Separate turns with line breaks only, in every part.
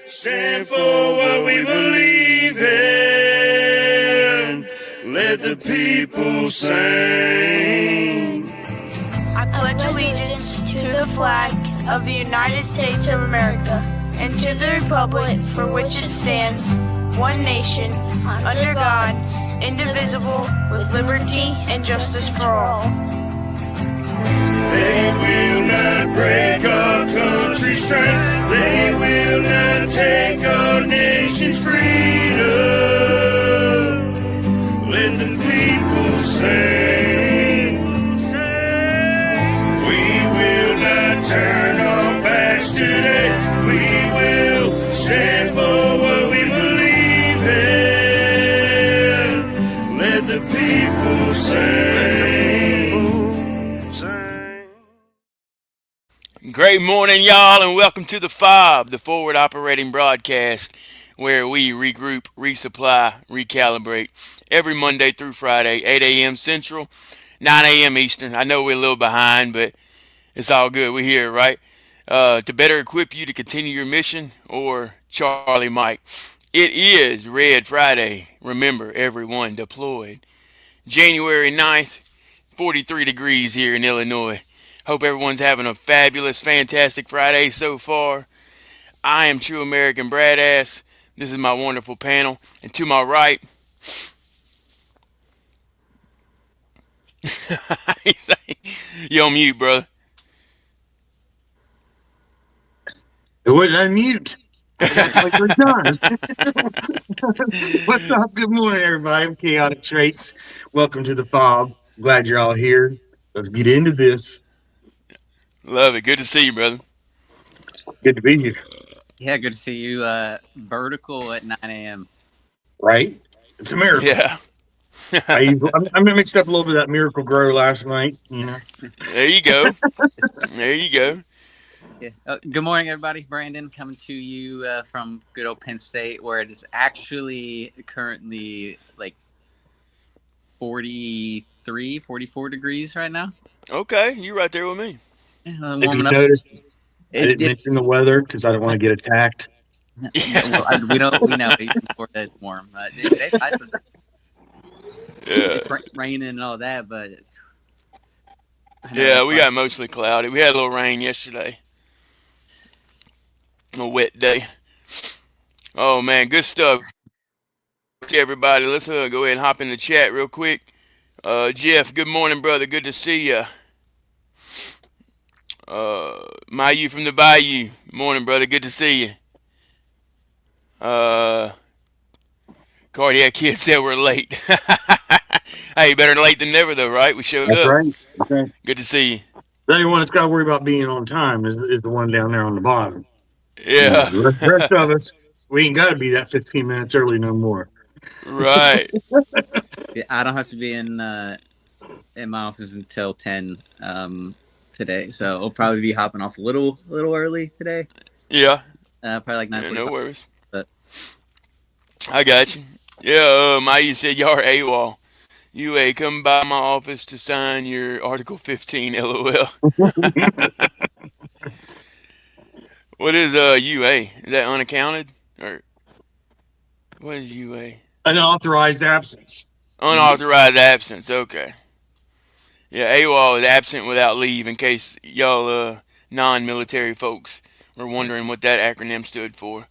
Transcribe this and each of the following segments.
stand for what we believe in. Let the people sing.
I pledge allegiance to the flag of the United States of America and to the republic for which it stands, one nation, under God, indivisible, with liberty and justice for all.
They will not break our country's strength. They will not take our nation's freedom. Let the people sing. We will not turn our backs today. We will stand for what we believe in. Let the people sing.
Great morning, y'all, and welcome to the F.O.B, the Forward Operating Broadcast, where we regroup, resupply, recalibrate every Monday through Friday, 8 a.m. Central, 9 a.m. Eastern. I know we're a little behind, but it's all good. We're here, right? To better equip you to continue your mission, or Charlie Mike. It is Red Friday. Remember, everyone deployed. January 9th, 43 degrees here in Illinois. Hope everyone's having a fabulous, fantastic Friday so far. I am True American Bradass. This is my wonderful panel. And to my right, you on mute, brother.
It wouldn't unmute. That's like 3 times. What's up? Good morning, everybody. I'm Chaotic Traits. Welcome to the F.O.B. Glad you're all here. Let's get into this.
Love it. Good to see you, brother.
Good to be here.
Yeah, good to see you. Vertical at 9 a.m.
Right? It's a miracle.
Yeah.
I'm mixed up a little bit of that Miracle Grow last night. You know.
There you go. There you go.
Yeah. Good morning, everybody. Brandon coming to you from good old Penn State, where it is actually currently like 43, 44 degrees right now.
Okay, you're right there with me.
If you noticed, I didn't mention the weather because I don't want to get attacked.
Yes.
We know before it's warm. It's raining and all that, but
yeah, we got mostly cloudy. We had a little rain yesterday. A wet day. Oh man, good stuff. Everybody, let's go ahead and hop in the chat real quick. Jeff, good morning, brother. Good to see you. Mayu from the Bayou. Morning, brother. Good to see you. Cardiac Kid said we're late. Hey, better late than never, though, right? We showed
That's
up.
right. That's right.
Good to see you.
The only one that's got to worry about being on time is the one down there on the bottom.
Yeah.
The rest of us, we ain't got to be that 15 minutes early no more.
Right.
Yeah, I don't have to be in my office until 10 today, so I'll probably be hopping off a little early today.
Yeah.
Probably like 9:45.
No worries.
But
I got you. Yeah, Mayu said y'all are AWOL. UA, come by my office to sign your Article 15, LOL. What is UA? Is that unaccounted? Or what is UA?
Unauthorized absence.
Unauthorized absence, okay. Yeah, AWOL is absent without leave, in case y'all non-military folks were wondering what that acronym stood for.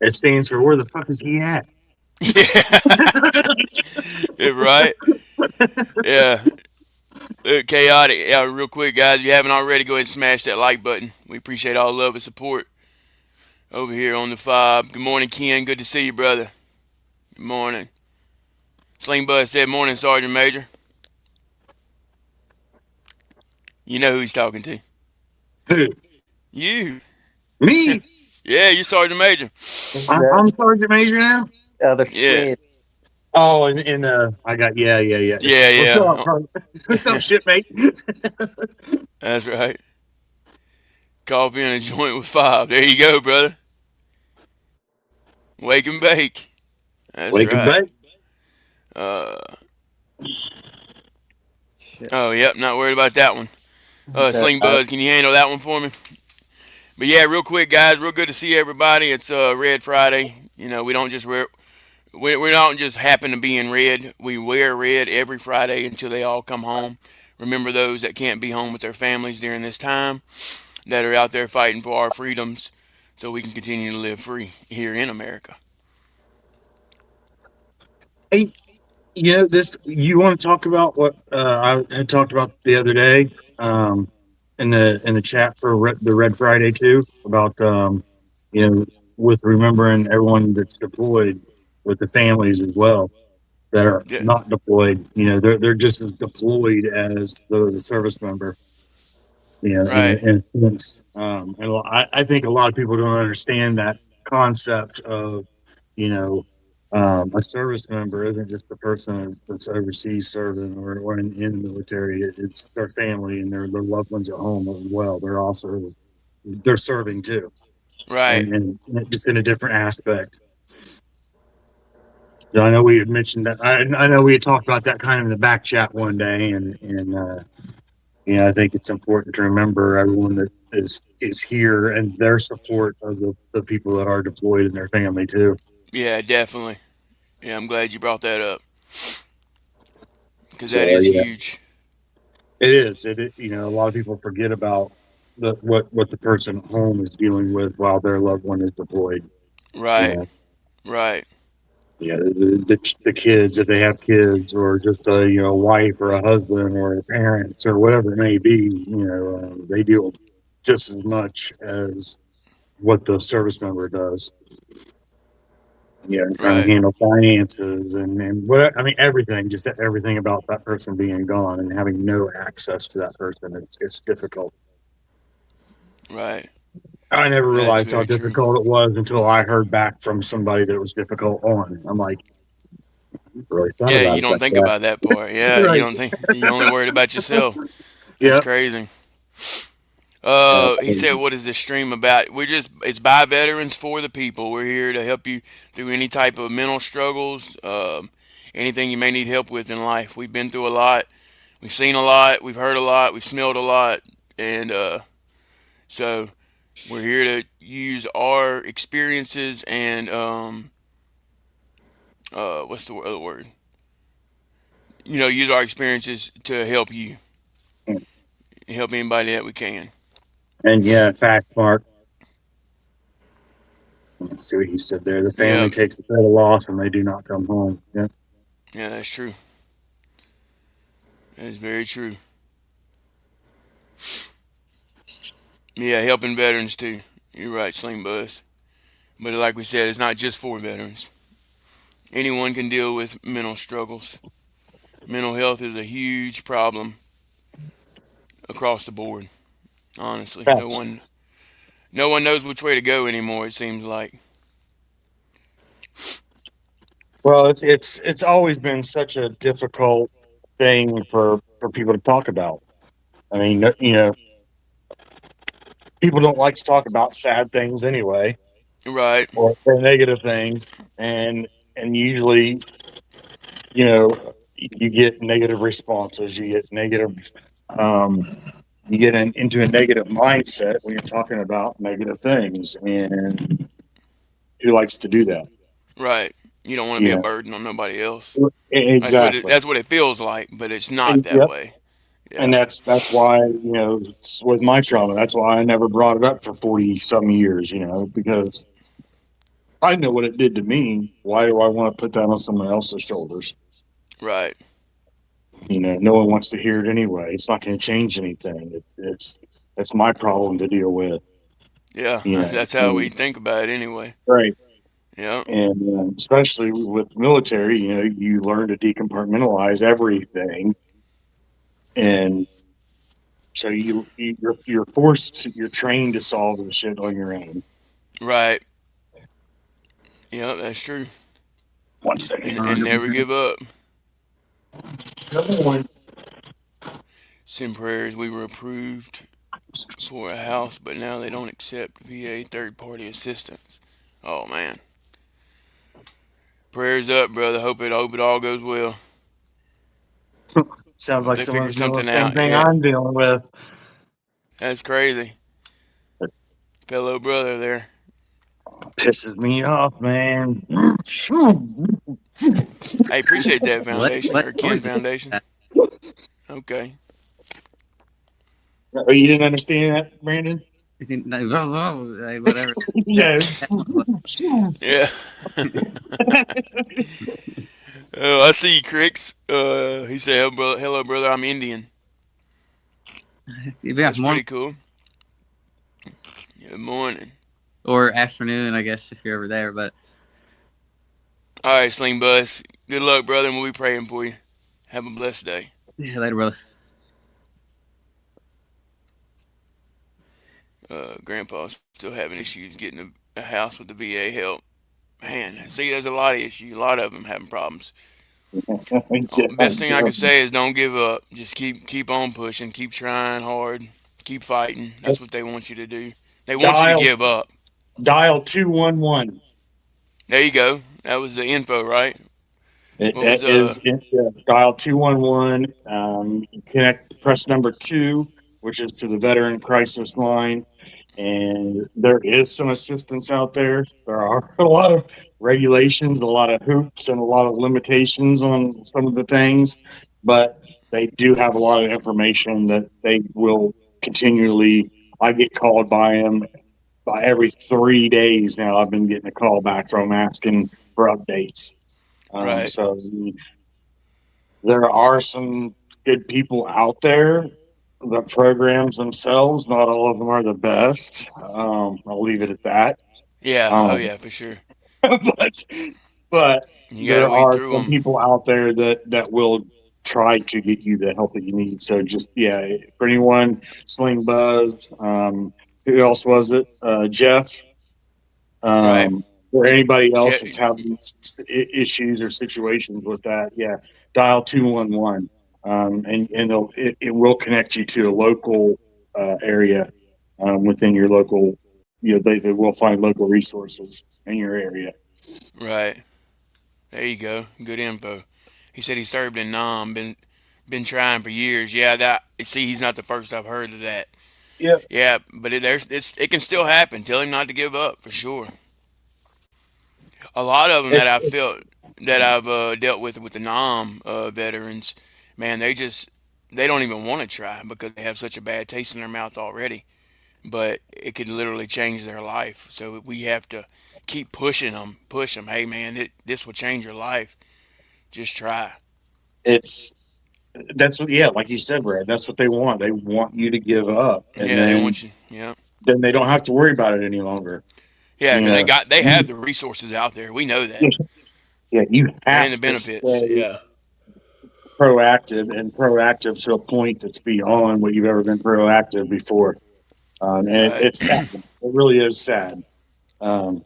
It stands for where the fuck is he at?
Yeah, right? Yeah. Chaotic. Yeah, real quick, guys, if you haven't already, go ahead and smash that like button. We appreciate all the love and support over here on the F.O.B. Good morning, Ken. Good to see you, brother. Good morning. Sling Buzz said, morning, Sergeant Major. You know who he's talking to.
Who?
You.
Me?
Yeah, you're Sergeant Major.
I'm Sergeant Major now?
Yeah.
Oh, and I got, yeah.
Yeah.
What's up, shipmate?
That's right. Coffee and a joint with F.O.B. There you go, brother. Wake and bake. That's
Wake
right.
and bake.
Oh, yep, not worried about that one. Sling Buzz, can you handle that one for me? But yeah, real quick, guys, real good to see everybody. It's Red Friday. You know, we don't just wear we don't just happen to be in red. We wear red every Friday until they all come home. Remember those that can't be home with their families during this time, that are out there fighting for our freedoms, so we can continue to live free here in America.
Hey, this you want to talk about what I had talked about the other day in the chat for the Red Friday too about you know with remembering everyone that's deployed with the families as well that are
Yeah,
not deployed. They're just as deployed as the service member.
right.
In a sense, I think a lot of people don't understand that concept of you know, a service member isn't just the person that's overseas serving or in the military. It's their family and their loved ones at home as well. They're serving too,
Right.
and just in a different aspect. So I know we had mentioned that. I know we had talked about that kind of in the back chat one day, and I think it's important to remember everyone that is here and their support of the people that are deployed and their family too.
Yeah, definitely. Yeah, I'm glad you brought that up because that
So
is
yeah.
huge.
It is. A lot of people forget about what the person at home is dealing with while their loved one is deployed. You
Right.
know,
Right.
yeah, the kids if they have kids, or just a wife or a husband or parents or whatever it may be. They deal just as much as what the service member does. Trying to
Right.
handle finances and what I mean, everything, just everything about that person being gone and having no access to that person. It's difficult.
Right.
I never
That's
realized how
very true.
difficult it was until I heard back from somebody that it was difficult on. I'm like, really thought
Yeah,
about
you
it
don't
like
think
that.
about that part. Yeah, you
Right.
don't think you only worried about yourself. That's
Yep.
crazy.
Yeah.
He said, "What is this stream about?" It's by veterans for the people. We're here to help you through any type of mental struggles, anything you may need help with in life. We've been through a lot. We've seen a lot. We've heard a lot. We've smelled a lot, and so we're here to use our experiences and what's the other word? Use our experiences to help you, help anybody that we can.
And yeah, fact, Mark. Let's see what he said there. The
Yeah,
family takes the total loss when they do not come home. Yeah.
yeah, that's true. That is very true. Yeah, helping veterans too. You're right, Sling Buzz. But like we said, it's not just for veterans. Anyone can deal with mental struggles. Mental health is a huge problem across the board. Honestly,
Facts.
no one knows which way to go anymore. It seems like.
Well, it's always been such a difficult thing for people to talk about. I mean, people don't like to talk about sad things anyway,
Right,
or negative things, and usually you get negative responses, you get negative, um, into a negative mindset when you're talking about negative things, and who likes to do that?
right. You don't want to be
You
a
know,
burden on nobody else.
exactly.
That's what it feels like, but it's not that
Yep.
way.
And
Yeah,
that's why it's with my trauma. That's why I never brought it up for 40 some years. Because I know what it did to me. Why do I want to put that on someone else's shoulders?
right.
No one wants to hear it anyway. It's not going to change anything. It's my problem to deal with.
Yeah,
You know,
that's how we
and,
think about it anyway.
right?
Yeah,
And especially with military, you learn to decompartmentalize everything, and so you're you're trained to solve the shit on your own.
right. Yeah, that's true.
One second.
And never give up.
Come on.
Send prayers. We were approved for a house, but now they don't accept VA third party assistance. Oh man. Prayers up, brother. Hope it all goes well.
Sounds
Hope
like
they figure
someone's doing
something
the same
out.
thing
Yeah,
I'm dealing with.
that's crazy. fellow brother there.
Pisses me off, man.
I appreciate that foundation
What
or Ken
noise did
Foundation.
that?
Okay.
Oh, you didn't understand that, Brandon?
Like, whatever.
Yeah.
Yeah. Oh, I see you, Cricks. He said, hello, brother. I'm Indian.
Yeah,
That's
morning
pretty cool. Good morning.
or afternoon, I guess, if you're ever there. But
All right, Sling Bus. Good luck, brother, and we'll be praying for you. Have a blessed day.
yeah, later, brother.
Grandpa's still having issues getting a house with the VA help. Man, see, there's a lot of issues. A lot of them having problems. Best thing I can say is don't give up. Just keep on pushing. Keep trying hard. Keep fighting. That's what they want you to do. They want you to
dial
give up.
dial 211.
There you go. That was the info, right? What was
It is dial 211. Connect, press number 2, which is to the veteran crisis line. And there is some assistance out there. There are a lot of regulations, a lot of hoops, and a lot of limitations on some of the things, but they do have a lot of information that they will continually. I get called by them by every 3 days now. I've been getting a call back from asking for updates.
right?
So there are some good people out there. The programs themselves, not all of them are the best. I'll leave it at that.
Yeah. Oh
Um,
yeah, for sure.
but but
You got to
there
weed
are
through
some
them.
people out there that will try to get you the help that you need. So just yeah, for anyone, Sling Buzz. Who else was it? Jeff.
Right.
Or anybody else that's
Je-
having issues or situations with that, yeah, dial 211, and it will connect you to a local area within your local. They will find local resources in your area.
right. There you go. Good info. He said he served in Nam. Been trying for years. Yeah. That. See, he's not the first I've heard of that.
Yeah,
Yeah, but it can still happen. Tell him not to give up for sure. A lot of them that I
it's
felt that I've dealt with the Nam veterans, man, they don't even want to try because they have such a bad taste in their mouth already. But it could literally change their life. So we have to keep pushing them, push them. Hey, man, this will change your life. Just try.
it's that's what yeah, like you said, Brad. That's what they want. They want you to give up, and
Yeah, they want you. Yeah,
then they don't have to worry about it any longer.
yeah,
You
because
know,
they have the resources out there. We know that,
yeah, you have
and the
to
benefits.
stay
Yeah,
proactive to a point that's beyond what you've ever been proactive before. And
right.
it's sad. It really is sad um,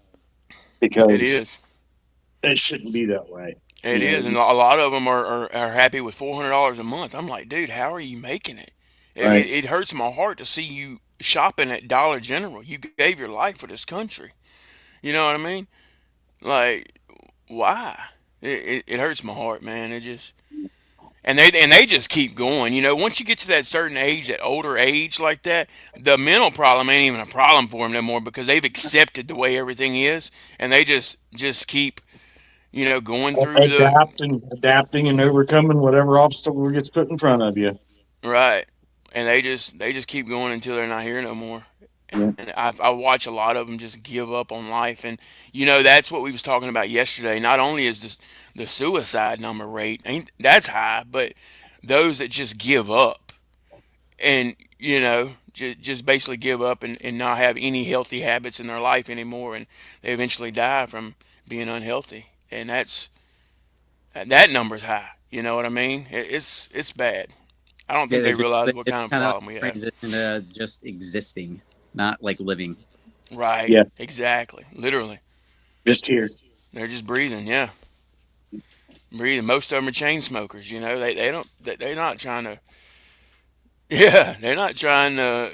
It
because
is.
it shouldn't be that way.
It
You know,
is, and a lot of them are happy with $400 a month. I'm like, dude, how are you making it?
right?
It hurts my heart to see you shopping at Dollar General. You gave your life for this country. You know what I mean? Like, why? It hurts my heart, man. It just and they just keep going. You know, once you get to that certain age, that older age like that, the mental problem ain't even a problem for them no more because they've accepted the way everything is, and they just keep going through the
Adapting and overcoming whatever obstacle gets put in front of you.
right, and they just keep going until they're not here no more.
Yeah.
And I watch a lot of them just give up on life, and that's what we was talking about yesterday. Not only is the suicide number rate ain't that's high, but those that just give up and just basically give up and not have any healthy habits in their life anymore, and they eventually die from being unhealthy, and that number's high. You know what I mean? It's bad. I don't
Yeah,
think they realize what
it's
kind of
kind of
problem we have.
transition to just existing, not like living.
Right.
Yeah,
Exactly. Literally.
just here.
They're just breathing. Yeah. Breathing. Most of them are chain smokers. They don't. They're not trying to. Yeah. They're not trying to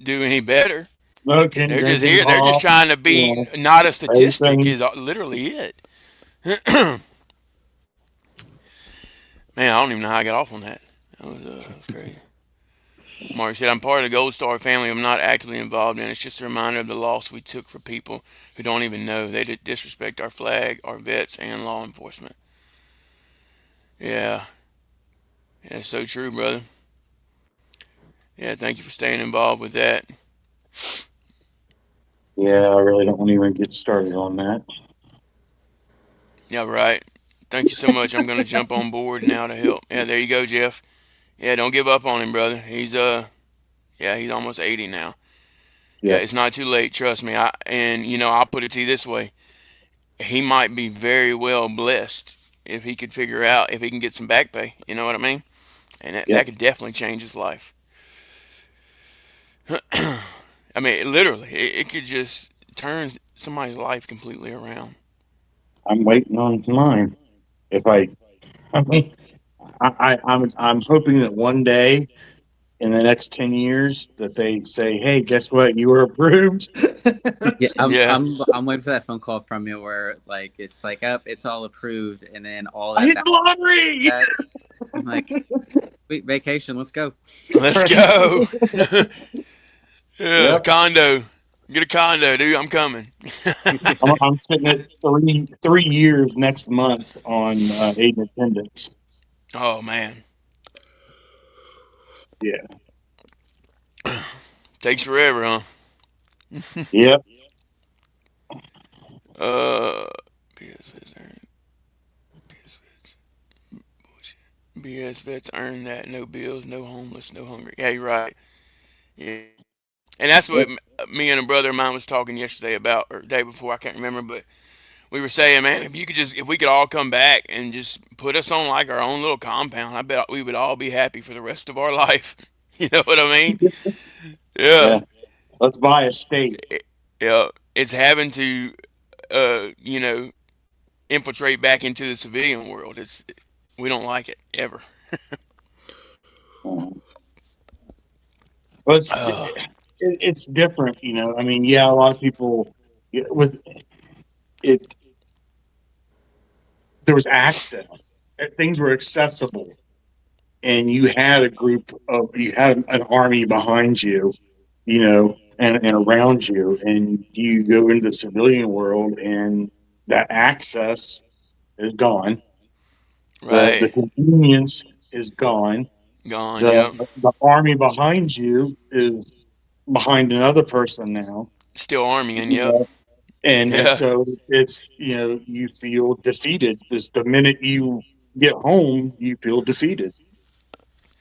do any better.
Smoking,
They're just
drinking,
here. They're just
hop,
trying to
you
be
know,
not a statistic.
everything.
Is literally it. Man, I don't even know how I got off on that. That was crazy. Mark said, I'm part of the Gold Star family. I'm not actively involved in it. It's just a reminder of the loss we took for people who don't even know. They disrespect our flag, our vets, and law enforcement. Yeah, that's so true, brother. Yeah, thank you for staying involved with that.
Yeah, I really don't want to even get started on that.
Yeah, right. Thank you so much. I'm going to jump on board now to help. Yeah, there you go, Jeff. Yeah, don't give up on him, brother. Yeah, he's almost 80 now. Yeah,
Yep.
it's not too late. Trust me. And I'll put it to you this way: he might be very well blessed if he could figure out if he can get some back pay. You know what I mean? And that
Yep.
could definitely change his life. I mean, literally, it could just turn somebody's life completely around.
I'm waiting on mine. If I mean, I'm hoping that one day in the next 10 years that they say, "Hey, guess what? You were approved."
Yeah,
Yeah,
I'm waiting for that phone call from you where like it's like up, it's all approved, and then all
I
that
hit
back
the lottery.
that I'm like, sweet vacation, let's go.
let's
Right?
go. Yeah,
Yep.
condo. Get a condo, dude. I'm coming.
I'm sitting at 3 years next month on aid and attendance.
Oh man,
Yeah.
takes forever, huh?
Yep.
Uh, BS vets earn BS vets bullshit. BS vets earn that. No bills, no homeless, no hungry. Yeah, you're right. Yeah, and that's what
Yep.
me and a brother of mine was talking yesterday about, or day before. I can't remember, but we were saying, man, if we could all come back and just put us on like our own little compound, I bet we would all be happy for the rest of our life. You know what I mean?
Yeah.
Yeah.
Let's buy a state.
Yeah. It's having to, you know, infiltrate back into the civilian world. We don't like it ever.
Uh, But
Uh,
it's different, you know. I mean, yeah, a lot of people with it. There was access. Things were accessible, and you had you had an army behind you, you know, and around you, and you go into the civilian world, and that access is gone. The
right.
convenience is gone.
Gone.
The
Yep.
the army behind you is behind another person now.
Still armying.
You
Yep.
know, and
Yeah.
so it's, you feel defeated. Just the minute you get home, you feel defeated.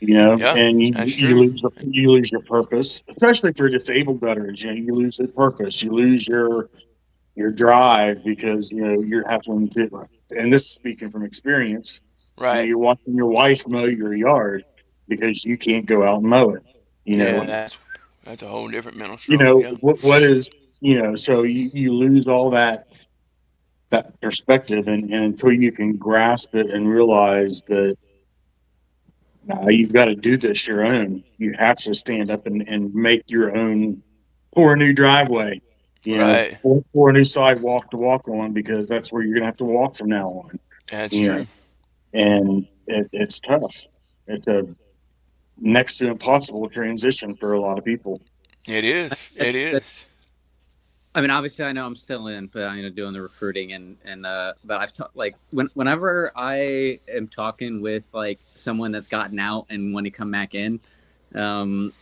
Yeah.
And
That's
you
true.
lose your purpose, especially for disabled veterans. You lose your purpose, you lose your drive, because you're having to. And this is speaking from experience.
Right.
You're watching your wife mow your yard because you can't go out and mow it. You
Yeah.
know,
That's a whole different mental struggle. Yeah.
what is, so you lose all that perspective, and until you can grasp it and realize that you've got to do this your own. You have to stand up and make your own, pour a new driveway,
Right.
pour a new sidewalk to walk on, because that's where you're gonna have to walk from now on.
That's
You know,
true.
and it's tough. It's a next to impossible transition for a lot of people.
It is. It
That's
is.
I mean, obviously, I know I'm still in, but doing the recruiting and but I've talked like whenever I am talking with like someone that's gotten out and when to come back in, um,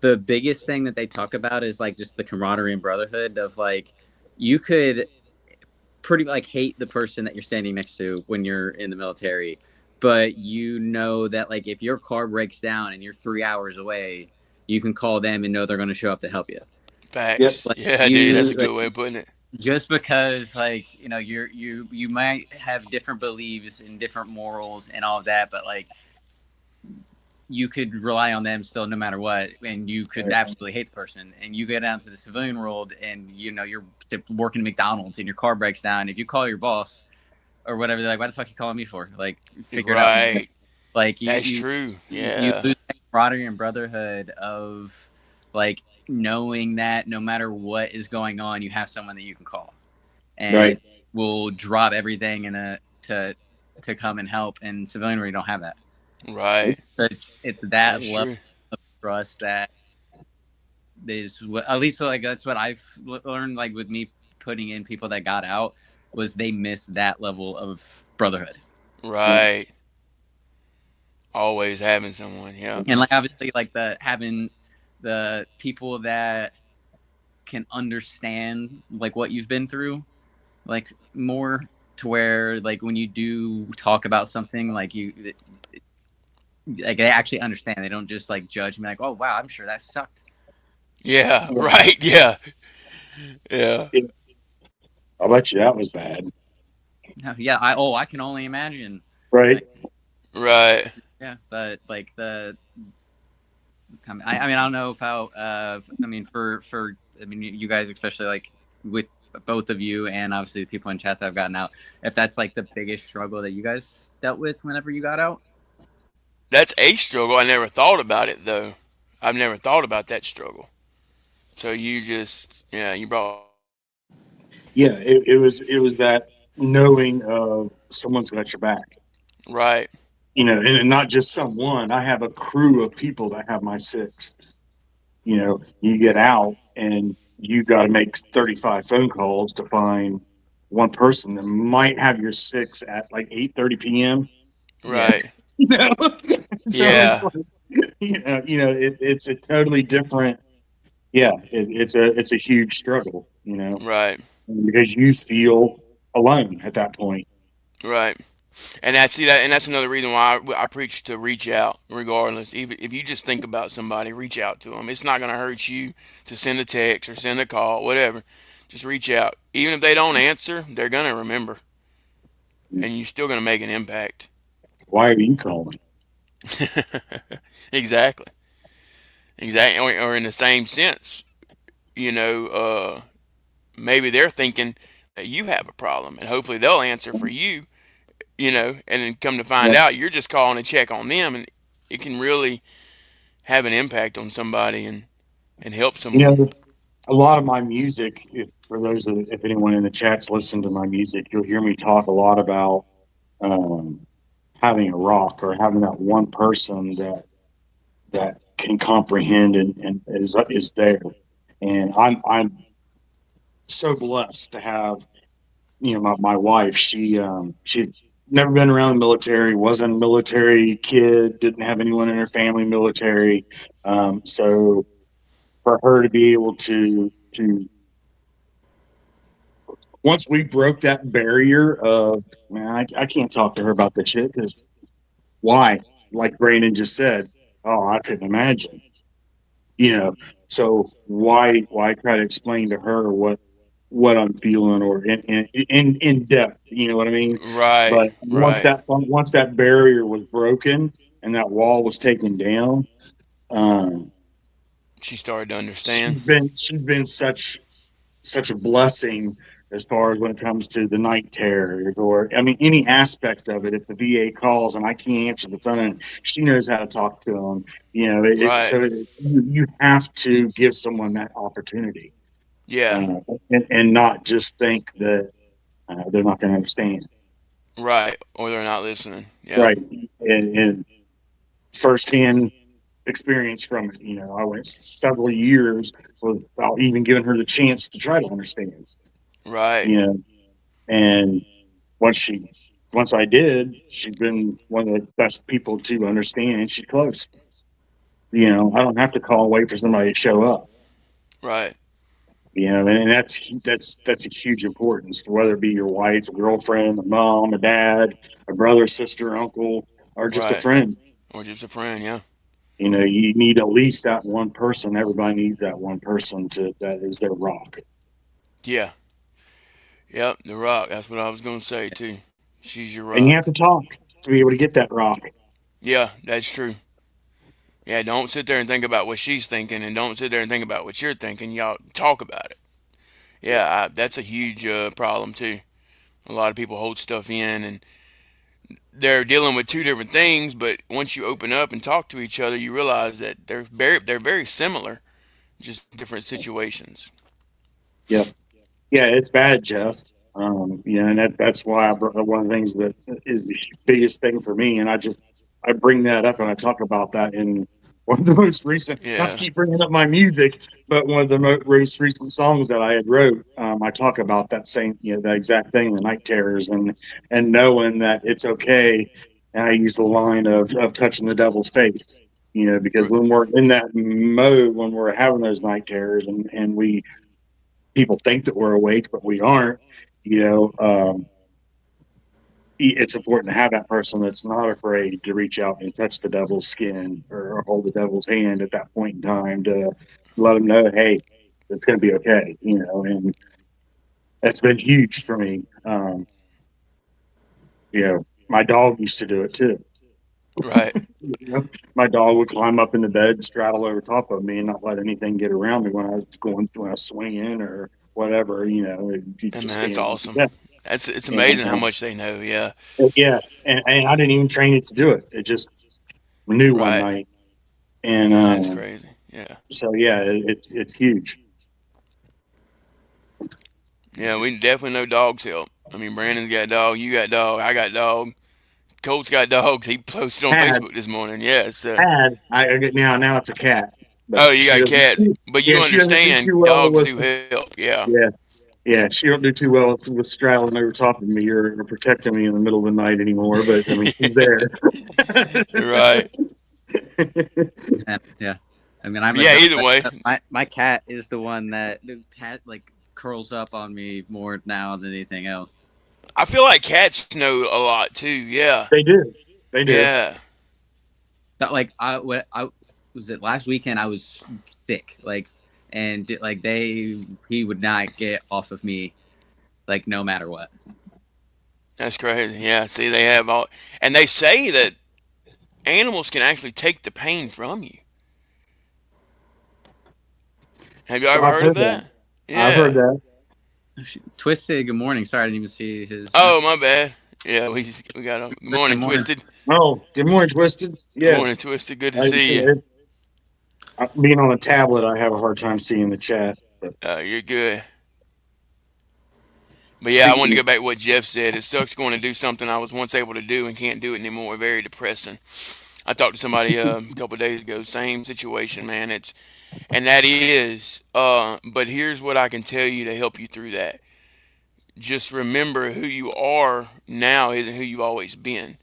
the biggest thing that they talk about is like just the camaraderie and brotherhood of like you could pretty like hate the person that you're standing next to when you're in the military, but you know that like if your car breaks down and you're 3 hours away, you can call them and know they're going to show up to help you.
Yep.
Facts.
Like
Yeah, dude. That's
you
a
like
good way of putting it.
just because like you might have different beliefs and different morals and all of that, but like you could rely on them still no matter what, and you could absolutely hate the person. And you get down to the civilian world and you're working at McDonald's and your car breaks down. If you call your boss or whatever, they're like, why the fuck you calling me for? Like figure it out.
Right.
Like
That's true.
you
Yeah.
lose that camaraderie and brotherhood of like knowing that no matter what is going on, you have someone that you can call and
Right.
will drop everything to come and help. And civilian, where you don't have that.
Right.
So it's that
That's
level
true.
trust that is at least like that's what I've learned. Like with me putting in people that got out, was they missed that level of brotherhood.
Right. Always having someone. Yeah.
And like obviously like having the people that can understand like what you've been through, like more, to where like when you do talk about something, like like they actually understand. They don't just like judge me like, oh wow, I'm sure that sucked.
Yeah. Right. Yeah. Yeah.
I bet you that was bad.
Yeah, I can only imagine.
Right.
Like,
Right.
yeah, but like I mean I don't know about I mean for I mean you guys, especially like with both of you and obviously the people in chat that have gotten out, if that's like the biggest struggle that you guys dealt with whenever you got out.
That's a struggle. I never thought about it though. I've never thought about that struggle. So you just, yeah, you brought.
Yeah, it was that knowing of someone's got your back.
Right.
You know, and not just someone. I have a crew of people that have my six. You know, you get out and you got to make 35 phone calls to find one person that might have your six at like 8:30 p.m.
Yeah.
Right.
You know, so it's
Yeah.
like, it's a totally different. Yeah, it's a huge struggle. You know,
Right.
because you feel alone at that point.
Right. And that's another reason why I preach to reach out, regardless. Even if you just think about somebody, reach out to them. It's not going to hurt you to send a text or send a call, whatever. Just reach out. Even if they don't answer, they're going to remember, and you're still going to make an impact.
Why are you calling?
Exactly. Exactly. Or in the same sense, maybe they're thinking that you have a problem, and hopefully they'll answer for you. And then come to find
Yeah.
out you're just calling to check on them, and it can really have an impact on somebody and help
You
someone.
know, a lot of my music, for those if anyone in the chat's listened to my music, you'll hear me talk a lot about um, having a rock or having that one person that can comprehend and is there. And I'm so blessed to have, my wife. She'd never been around the military, wasn't a military kid, didn't have anyone in her family military. So for her to be able to once we broke that barrier of, man, I can't talk to her about this shit because why? Like Brandon just said, oh, I couldn't imagine. So why try to explain to her what I'm feeling or in depth, you know what I mean?
Right.
But
Right.
once that barrier was broken and that wall was taken down, um,
She started to
she's
understand.
been such a blessing as far as when it comes to the night terrors or I mean any aspect of it. If the VA calls and I can't answer the phone, she knows how to talk to them.
Right.
You have to give someone that opportunity
Yeah.
and not just think that they're not going to understand.
Right. Or they're not listening. Yeah.
Right. And firsthand experience from it. I went several years without even giving her the chance to try to understand.
Right.
You know, and once I did, she's been one of the best people to understand. She's close. I don't have to call and wait for somebody to show up.
Right.
And that's a huge importance, whether it be your wife, a girlfriend, a mom, a dad, a brother, sister, uncle, or just a
Right.
friend.
Or just a friend. Yeah.
You need at least that one person. Everybody needs that one person that is their rock.
Yeah. Yep. The rock. That's what I was going to say too. She's your
And you have
rock.
to talk to be able to get that rock.
Yeah. That's true. Yeah. Don't sit there and think about what she's thinking, and don't sit there and think about what you're thinking. Y'all talk about it. Yeah. That's a huge problem too. A lot of people hold stuff in, and they're dealing with two different things. But once you open up and talk to each other, you realize that they're very similar, just different situations.
Yeah. Yeah, it's bad, Jeff. And that's why one of the things that is the biggest thing for me, and I bring that up and I talk about that in one of the most recent, not to
Yeah.
keep bringing up my music, but one of the most recent songs that I had wrote, I talk about that same, the exact thing, the night terrors, and knowing that it's okay. And I use the line of touching the devil's face, because
R-
when we're in that mode, when we're having those night terrors, and people think that we're awake, but we aren't, you know, um, it's important to have that person that's not afraid to reach out and touch the devil's skin or hold the devil's hand at that point in time to let them know, hey, it's going to be okay, and that's been huge for me. My dog used to do it too.
Right.
My dog would climb up in the bed, straddle over top of me, and not let anything get around me when I was swinging or whatever. You
And
just
man, that's
stand
awesome.
there.
It's
And
amazing how much they know. Yeah.
yeah, and I didn't even train it to do it. It just knew one
Right.
night, and
Man, that's crazy. Yeah.
so yeah, it's huge.
Yeah, we definitely know dogs help. I mean, Brandon's got a dog, you got a dog, I got a dog. Colt's got dogs. He posted on
Had
Facebook this morning. Yeah. So,
had I get now it's a cat, but
oh, you
she
got
doesn't.
cats, but
Yeah,
you
she doesn't do too
understand
well
dogs
with.
do help. Yeah.
Yeah, yeah, she don't do too well with straddling over top of me or protecting me in the middle of the night anymore. But I mean, she's there.
Right.
Yeah. I mean, I'm a
Yeah.
dog.
Either way.
My cat is the one that the cat like curls up on me more now than anything else.
I feel like cats know a lot too. Yeah.
They do, they do.
Yeah.
But like I was it last weekend I was sick and like he would not get off of me like no matter what.
That's crazy. Yeah. See, they have all, and they say that animals can actually take the pain from you. Have you ever
I've
heard of
heard that.
that?
I've heard
Yeah.
that.
Twisted, good morning. Sorry, I didn't even see his
Oh,
message.
my bad. Yeah, we got a good
Twisted,
morning,
morning.
Twisted.
Oh, good morning, Twisted.
Good
Yeah,
morning, Twisted. Good to
I can
see
see
you.
it. Being on a tablet, I have a hard time seeing the chat. But
You're good. But yeah, I wanted to
speaking,
go back to what Jeff said. It sucks going to do something I was once able to do and can't do it anymore. Very depressing. I talked to somebody a couple of days ago. Same situation, man. And that is. But here's what I can tell you to help you through that. Just remember who you are now isn't who you've always been.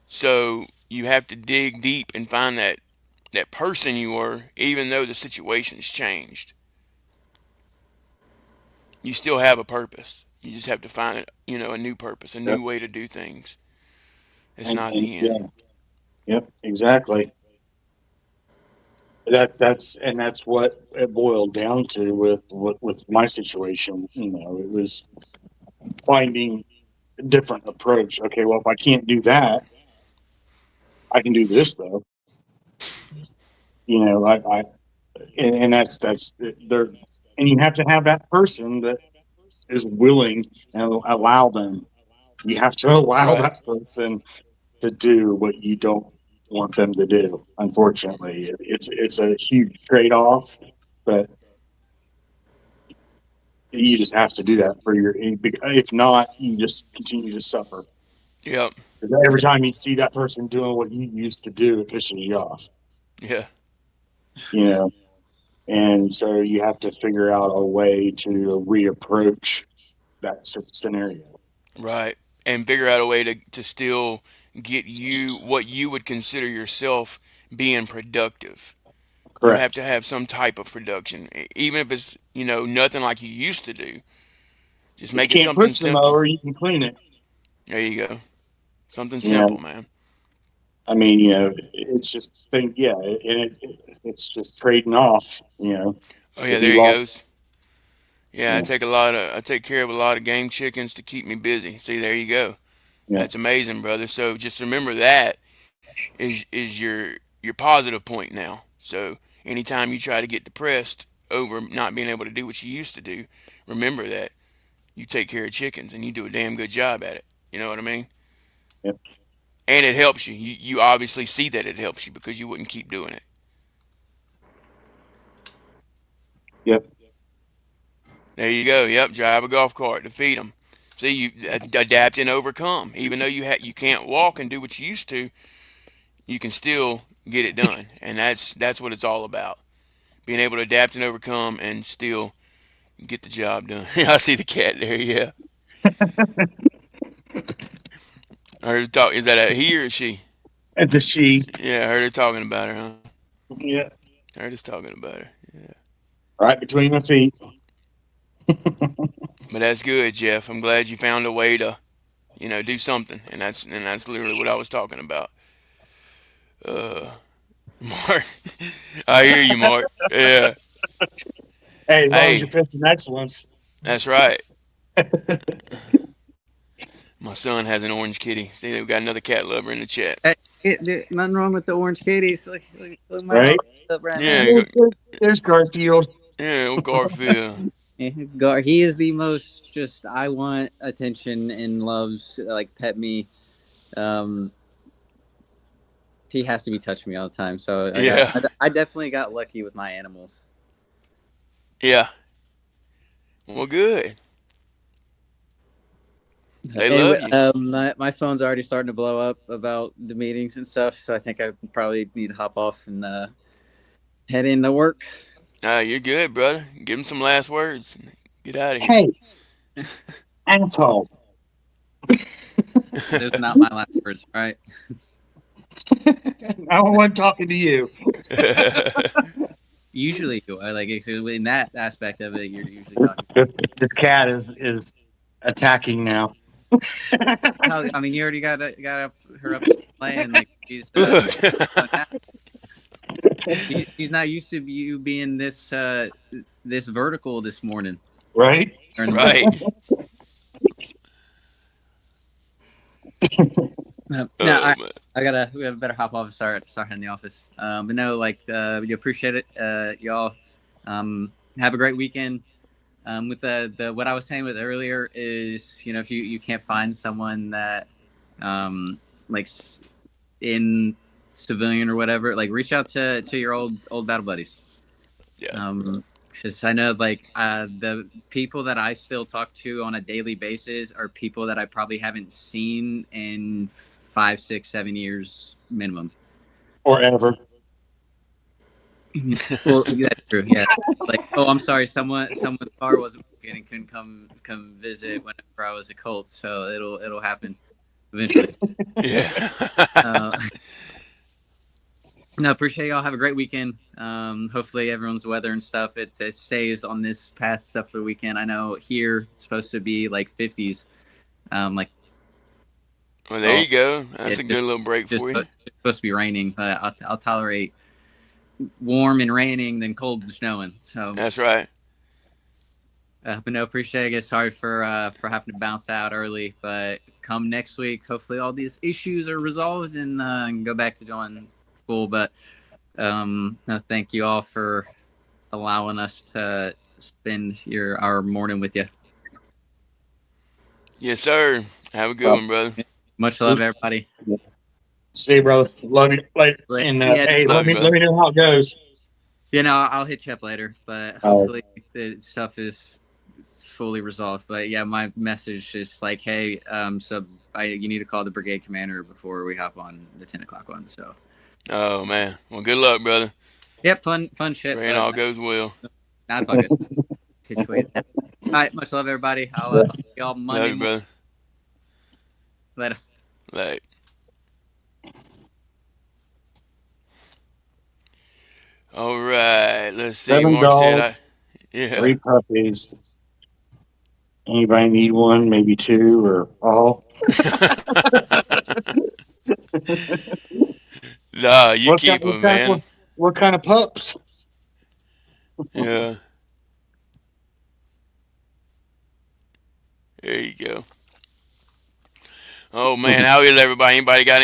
So you have to dig deep and find that person you were, even though the situation's changed. You still have a purpose. You just have to find a new purpose, a
yep,
new way to do things. It's
and
not the
yeah,
end.
yep, exactly. That's what it boiled down to with my situation. It was finding a different approach. Okay, well, if I can't do that, I can do this though. I and that's there, and you have to have that person that is willing and allow them. You have to allow
Right.
that person to do what you don't want them to do. Unfortunately, it's a huge trade off, but you just have to do that for your. If not, you just continue to suffer.
Yep.
Every time you see that person doing what you used to do, it pisses you off.
Yeah.
You know, and so you have to figure out a way to reapproach that scenario.
Right. And figure out a way to still get you what you would consider yourself being productive. You have
Correct.
to have some type of production, even if it's nothing like you used to do. Just
If
make
you
it
can't push
something
the
simple.
mower, you can clean it.
There you go. Something
You know,
simple, man.
I mean, it's just think, yeah, it's just trading off.
Oh yeah,
If
there
you
he
lost,
goes. Yeah,
yeah,
I take care of a lot of game chickens to keep me busy. See, there you go.
yeah,
That's amazing, brother. So just remember that is your positive point now. So anytime you try to get depressed over not being able to do what you used to do, remember that you take care of chickens and you do a damn good job at it. You know what I mean?
yeah,
And it helps you. You obviously see that it helps you because you wouldn't keep doing it.
yeah,
There you go. Yep, drive a golf cart to feed them. See, you adapt and overcome. Even though you can't walk and do what you used to, you can still get it done, and that's what it's all about. Being able to adapt and overcome, and still get the job done. I see the cat there. Yeah, I heard her talk. Is that a he or a she?
It's a she.
Yeah, I heard her talking about her. Huh?
Yeah.
I heard us talking about her. Yeah,
Right between my feet.
but that's good, Jeff. I'm glad you found a way to do something, and that's literally what I was talking about. Uh, Mark, I hear you, Mark. Yeah.
Hey, as long as
Hey,
you're fishing excellence.
that's right. My son has an orange kitty. See, we've got another cat lover in the chat.
Nothing wrong with the orange kitties. Look my dog
Right?
up right now.
Yeah,
There's Garfield.
yeah, well, Garfield.
Yeah, he is the most just I want attention and loves like pet me. Um, he has to be touching me all the time. So
Yeah,
I definitely got lucky with my animals.
yeah. Well, good. They
Anyway,
love you.
my phone's already starting to blow up about the meetings and stuff. So I think I probably need to hop off and head into work.
You're good, brother. Give him some last words. Get out of here.
Hey, asshole.
Those are not my last words, right?
I wasn't talking to you.
Usually, like in that aspect of it, you're usually talking.
This cat is attacking now.
I mean, you already got her up playing. Like she's she's not used to you being this this vertical this morning.
Right?
Right.
No, we better hop off and start heading the office. But no, like you appreciate it, y'all. Have a great weekend. With the what I was saying with earlier is, if you can't find someone that like in civilian or whatever, like reach out to your old battle buddies.
Yeah.
Because I know like the people that I still talk to on a daily basis are people that I probably haven't seen in 5, 6, 7 years minimum.
Or ever.
Well, that's true. Yeah. Like, oh, I'm sorry. Someone's car wasn't working and couldn't come visit whenever I was a Colt. So it'll happen eventually.
Yeah.
No, appreciate y'all. Have a great weekend. Hopefully everyone's weather and stuff it stays on this path stuff for the weekend. I know here it's supposed to be like 50s. Like,
Well, there you go. That's a good little break for you.
It's supposed to be raining, but I'll tolerate warm and raining than cold and snowing. So
That's right.
but no, appreciate it. Sorry for having to bounce out early, but come next week, hopefully all these issues are resolved and go back to doing full. But thank you all for allowing us to spend our morning with you.
Yes, sir. Have a good one, brother.
Much love, everybody.
See you, brother. Love you. And hey, let me know how it goes.
I'll hit you up later, but hopefully the stuff is fully resolved. But yeah, my message is like, hey, you need to call the brigade commander before we hop on the 10 o'clock one. So.
Oh man. Well, good luck, brother.
Yep, fun shit.
Pray it all goes well.
That's all good. Situated. All right, much love, everybody. I'll see y'all Monday.
Love you, brother.
Later.
Like. All right. Let's see.
7
Mark
dogs,
said
3 puppies. Anybody need one? Maybe 2 or all?
Nah, you keep them, man.
What kind of pups?
Yeah. There you go. Oh man, how is everybody? Anybody got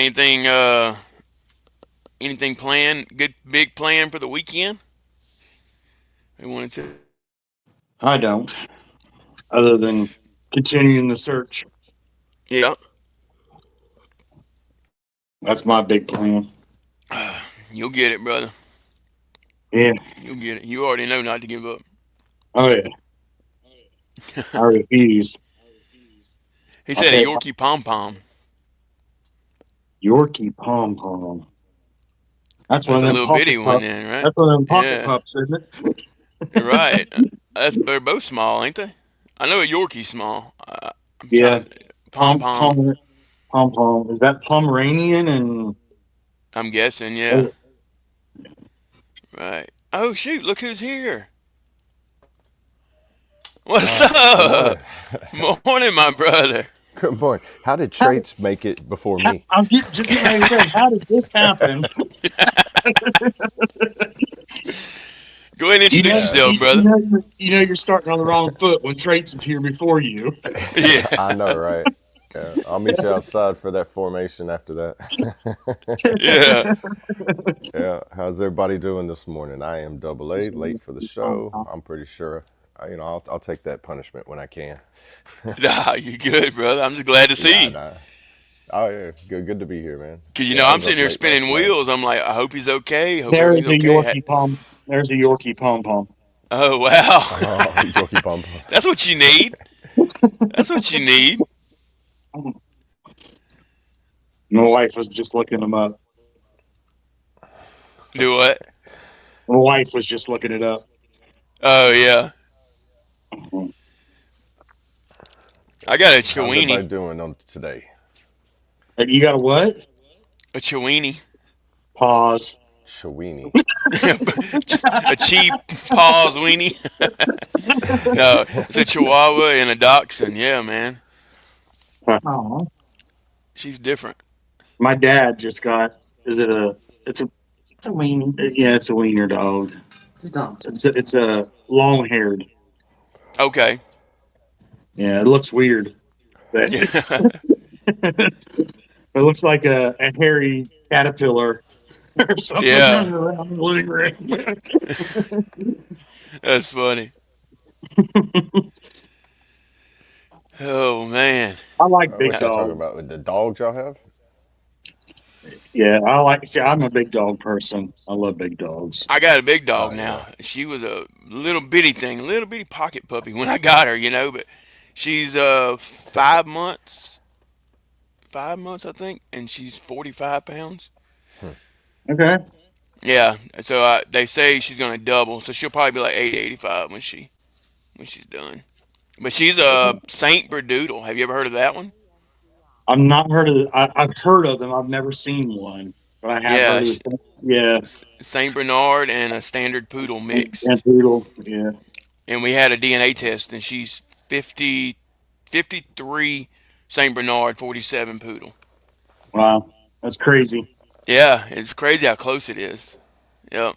anything planned? Good big plan for the weekend? They wanted to.
I don't. Other than continuing the search.
Yeah.
That's my big plan.
You'll get it, brother.
Yeah.
You'll get it. You already know not to give up.
Oh yeah. I refuse.
He said a Yorkie pom pom.
Yorkie pom pom. That's one
That's
of
a
them
little bitty
pocket
one
pups.
then, right?
That's one of them pocket
Yeah,
pups, isn't it?
right. They're both small, ain't they? I know a Yorkie's small. I'm
Yeah.
trying to pom pom.
Pom pom. Is that Pomeranian and
I'm guessing, yeah.
oh,
Right. Oh shoot! Look who's here. What's
Good
up?
morning.
Morning, my brother.
Good morning. How did
how,
traits make it before
how,
me?
I was just getting ready to say, how did this happen?
Go ahead and
You
introduce
know,
Yeah,
yourself, brother.
you know you're starting on the wrong foot when Traits is here before you.
Yeah,
I know, right? Yeah, I'll meet you outside for that formation after that.
yeah.
Yeah, how's everybody doing this morning? I am double A, late for the show. I'm pretty sure, I'll take that punishment when I can.
Nah, you good, brother. I'm just glad to see
Yeah,
you.
nah. Oh yeah, good to be here, man.
Cause
Yeah, I
I'm
was
sitting
up
here
late last
spinning
night.
wheels. I'm like, I hope he's okay. Hope
There is
everything's
a
okay.
Yorkie pom. There's a Yorkie pom pom.
Oh wow,
Oh, Yorkie Bum.
that's what you need. That's what you need.
My wife was just looking them up.
Do what?
My wife was just looking it up.
Oh yeah, I got a
How's everybody
Chewini.
doing on today?
You got a what?
A Chewini.
Pause.
Shawini.
A cheap paws weenie. No, it's a Chihuahua and a Dachshund. Yeah, man,
Aw.
she's different.
My dad just got. Is it a? It's a wiener. Yeah, it's a wiener dog. It's a long haired.
Okay.
Yeah, it looks weird. But
Yeah,
it looks like a hairy caterpillar or something
yeah.
running around the living room.
That's funny. Oh man.
I like big
Uh,
What y'all talking
dogs.
about with the dogs y'all have?
Yeah, I like. See, I'm a big dog person. I love big dogs.
I got a big
Oh
dog
yeah.
now. She was a little bitty thing, a little bitty pocket puppy when I got her, but she's 5 months, 5 months I think, and she's 45 pounds.
Okay.
Yeah, so they say she's gonna double, so she'll probably be like 80, 85 when she's done. But she's a Saint Berdoodle. Have you ever heard of that one?
I've not heard of. I've heard of them. I've never seen one, but I have
Yeah,
heard of this. Yeah,
Saint Bernard and a standard poodle mix.
and poodle. Yeah.
And we had a DNA test, and she's 50, 53 Saint Bernard, 47 poodle.
Wow, that's crazy.
Yeah, it's crazy how close it is. Yep.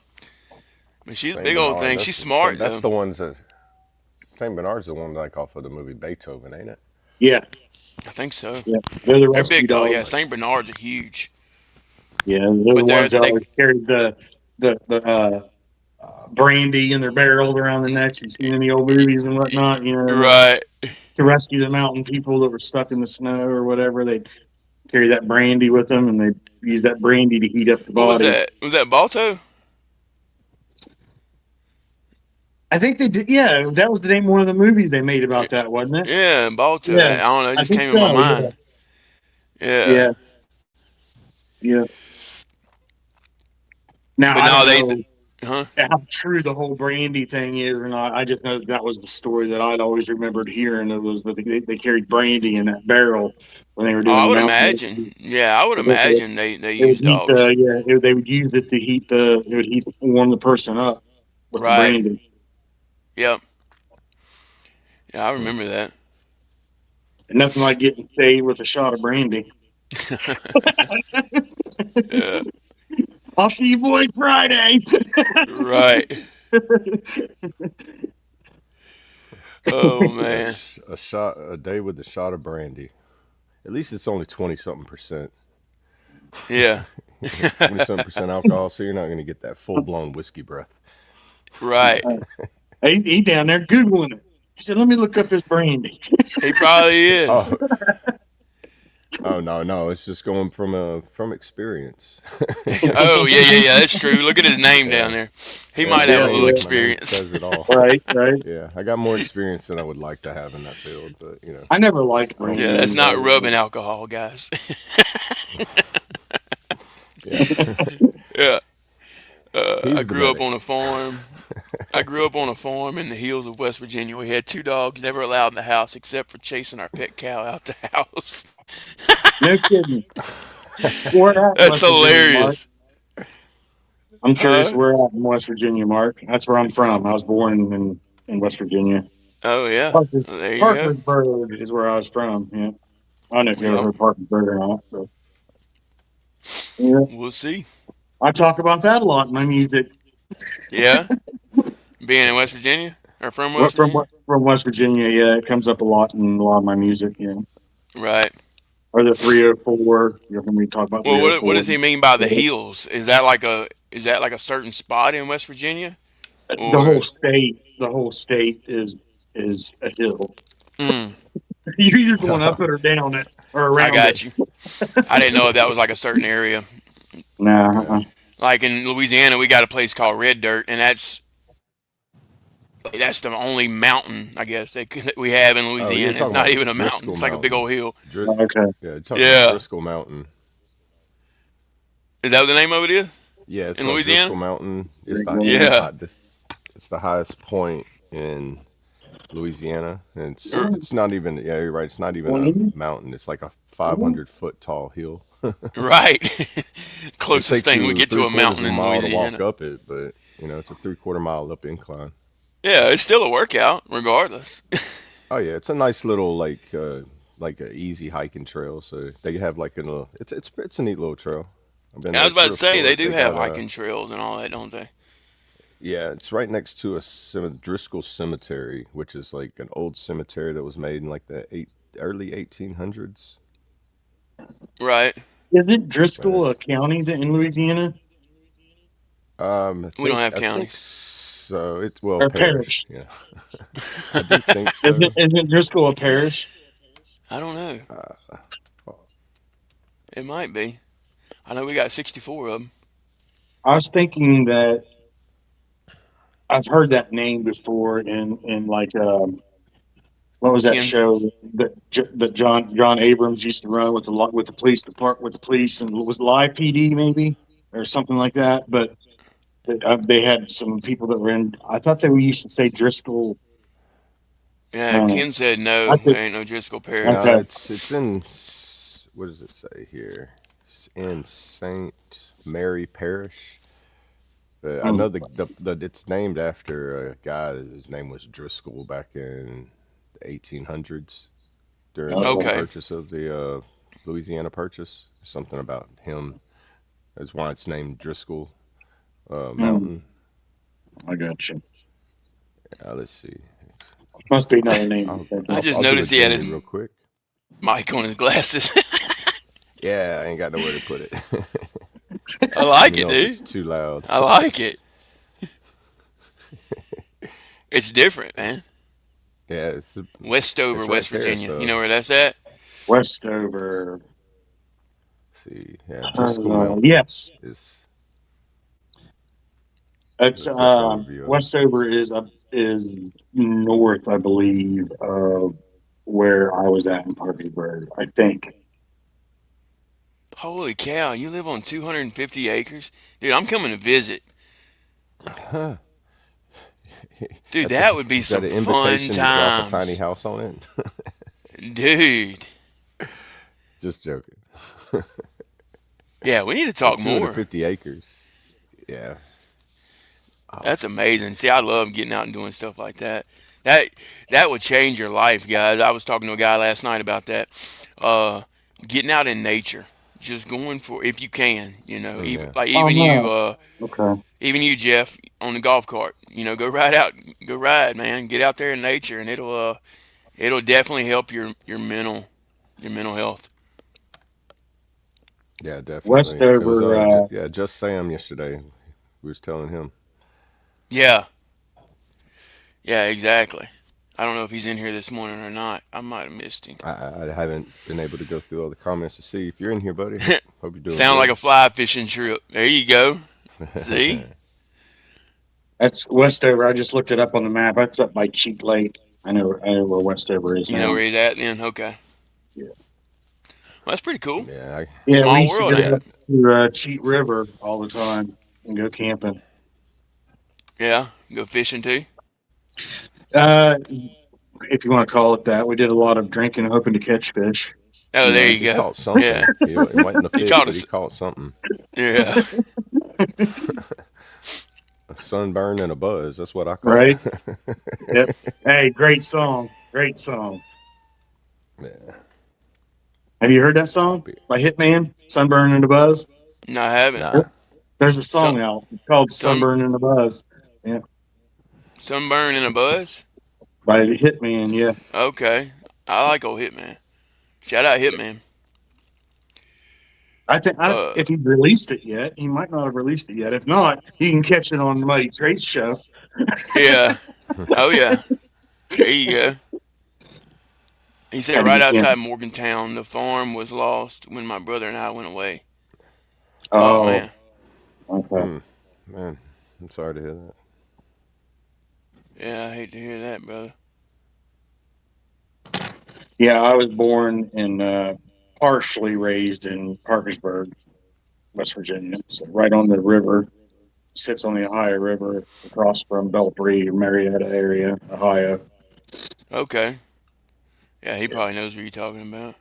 But she's a
Saint
big old
Bernard.
thing. She's smart
That's
though.
the ones that Saint Bernard's the one like off of the movie Beethoven, ain't it?
Yeah,
I think so.
yeah. They're the
They're
rescue
big dog. Yeah,
dogs.
Saint Bernards are huge.
Yeah, they're the
But
ones that
they
always carry the brandy in their barrels around their necks. You've seen in the old movies and whatnot. You know,
right.
to rescue the mountain people that were stuck in the snow or whatever, they carry that brandy with them, and they use that brandy to heat up the
What was
body.
that? Was that Balto?
I think they did. Yeah, that was the name of one of the movies they made about that, wasn't it?
Yeah, Balto. I
Yeah,
don't know. It
I
just
think
came in my
so. Yeah,
mind. Yeah.
yeah, yeah. Now
But
I
no,
don't know
huh?
how true the whole brandy thing is or not. I just know that was the story that I'd always remembered hearing. It was that they carried brandy in that barrel when they were
Oh,
doing
I
the
would
mountain
imagine.
rescue.
Yeah, I would imagine they
They would
use
heat
dogs.
they would use it to heat it would heat warm the person up with the
Right.
brandy.
Yep. Yeah, I remember that.
And nothing like getting saved with a shot of brandy.
Yeah.
I'll see you boys Friday.
Right. Oh man.
A shot a day with a shot of brandy. At least it's only 20 something percent.
Yeah.
20 something percent alcohol, so you're not going to get that full blown whiskey breath.
Right.
He down there Googling it. He said, let me look up this brandy.
He probably is.
Oh, oh no, it's just going from experience.
Oh yeah. That's true. Look at his name down
Yeah.
there. He
Yeah,
might
my
have a
name,
little
my name
experience.
says it all.
Right, right.
Yeah, I got more experience than I would like to have in that field, but
I never liked
I don't
brandy.
Yeah,
say
that's not
anybody.
rubbing alcohol, guys.
Yeah.
Yeah. I
He's the
grew up
medic.
on a farm. I grew up on a farm in the hills of West Virginia. We had two dogs, never allowed in the house except for chasing our pet cow out the house.
No kidding. Where at in
That's
West Virginia, Mark?
hilarious.
I'm curious
Huh?
where at in West Virginia, Mark. That's where I'm from. I was born in West Virginia.
Oh yeah.
Parker,
Well, there you go.
Parkersburg is where I was from. Yeah. I don't know if you ever
Yep.
heard Parkersburg or not, but yeah.
We'll see.
I talk about that a lot in my music.
Yeah. Being in West Virginia or from
We're
West Virginia.
from West Virginia, yeah. It comes up a lot in a lot of my music, yeah.
Right.
Or the 304. You hear me talk about
Well, what
304.
does he mean by the hills? Is that like a certain spot in West Virginia? Or
The whole state is a hill.
mm,
You're either going up it or down it or
I
around it.
got you. I didn't know if that was like a certain area.
Nah,
Yeah.
Like in Louisiana, we got a place called Red Dirt, and that's the only mountain I guess we have in
Oh, you're
Louisiana. It's
talking
not
about
even a mountain;
Driscoll
it's like a big old
Mountain.
hill.
okay.
Yeah, you're talking about
Yeah,
Driscoll Mountain.
is that what the name of it is
Yeah, it's
in
called Driscoll
Louisiana?
Mountain.
Yeah,
It's the highest point in Louisiana, and
R-
it's not even. Yeah, you're right. It's not even a mountain. It's like a 500-foot tall hill.
right.
It
Closest
takes
thing we
you
get to
three
a
quarters
mountain
of a
in
mile to walk
Louisiana.
up it, but it's a 3/4 mile up incline.
Yeah, it's still a workout, regardless.
Oh yeah, it's a nice little like a easy hiking trail. So they have like a little. It's a neat little trail. I've been
I
there
was about
three
to
or
say they
four.
do
They
have
got
hiking trails and all that, don't they?
yeah, it's right next to Driscoll Cemetery, which is like an old cemetery that was made in like the early 1800s.
Isn't
And
Driscoll a county in Louisiana
We don't have
I think
counties.
so. It's well
or
parish.
parish?
Yeah, I do think so.
Isn't Driscoll a parish?
I don't know.
Uh,
It might be. I know we got 64 of them.
I was thinking that I've heard that name before in like what was that
Ken.
show that John Abrams used to run with the police department with the police and was it Live PD maybe or something like that. But they had some people that were in. I thought they used to say Driscoll.
Yeah,
Uh,
Ken said
I
no.
think
There ain't no Driscoll
no,
Parish.
okay.
it's in what does it say here? It's in Saint Mary Parish. But I
Hmm.
know the it's named after a guy. His name was Driscoll back in the 1800s during the
Okay.
Okay.
purchase of the Louisiana Purchase. Something about him. That's why it's named Driscoll
Hmm.
Mountain.
I got you.
Let's see.
Must be another name. I'm
I'll,
I
thinking.
just
I'll do a
noticed he had
jimmy
his
real quick.
mic on his glasses.
Yeah, I ain't got nowhere to put it.
I
Let
like
me
it,
know if
dude.
it's too loud.
I like it. It's different, man.
Yeah,
Westover,
it's right
West
there.
Virginia. You
So
know where that's at?
Westover.
see, yeah, Driscoll Mountain
Yes,
is
that's
a quick overview of it.
Westover is north, I believe, of where I was at in Parkersburg. I think.
Holy cow, you live on 250 acres? Dude, I'm coming to visit.
Huh.
Dude,
That's a
that would be
is that
some
an
fun
invitation to drop a tiny
times.
house on it?
Dude.
Just joking.
Yeah, we need to
But
talk more.
250 acres. Yeah.
That's amazing. See, I love getting out and doing stuff like that. That that would change your life, guys. I was talking to a guy last night about that. Uh, Getting out in nature, just going for if you can, even
Yeah.
like
Oh no. Okay.
even you, Jeff, on the golf cart. Go ride out, go ride, man. Get out there in nature, and it'll definitely help your mental health.
Yeah, definitely. It was
Westover.
just Sam yesterday. We was telling him.
Yeah, yeah, exactly. I don't know if he's in here this morning or not. I might have missed him.
I haven't been able to go through all the comments to see if you're in here, buddy. Hope you're doing
Sound like
good.
a fly fishing trip. There you go. See?
That's Westover. I just looked it up on the map. That's up by Cheat Lake. I know where Westover is
You know
now.
where he's at then? Okay.
Yeah.
Well, that's pretty cool.
Yeah,
Yeah, we
Small
used to
world,
go
ain't
up
it?
to Cheat River all the time. and go camping.
Yeah, go fishing too.
Uh, if you want to call it that, we did a lot of drinking, hoping to catch fish.
Oh,
You
there
know,
you
He
go.
caught
Yeah,
something. It wasn't a
he
fish,
caught
but he
us.
caught something.
Yeah,
A sunburn and a buzz. That's what I caught.
right? Yep. Hey, great song. Great song.
Yeah.
Have you heard that song by Hitman, Sunburn and the Buzz?
no, I haven't.
Nah.
There's a
Some
song out called
some
Sunburn and the Buzz. Yeah,
sunburn and a buzz.
by Hitman. Yeah.
Okay, I like old Hitman. Shout out Hitman.
I think if he released it yet, he might not have released it yet. If not, you can catch it on the Muddy Trace show.
Yeah. Oh yeah. There you go. He said
And
right
you can.
outside Morgantown, the farm was lost when my brother and I went away. Oh
Oh,
man.
okay.
Man, I'm sorry to hear that.
Yeah, I hate to hear that, brother.
Yeah, I was born and partially raised in Parkersburg, West Virginia. So right on the river, sits on the Ohio River across from Belpre, Marietta area, Ohio.
Okay. Yeah, he probably knows what you're talking about.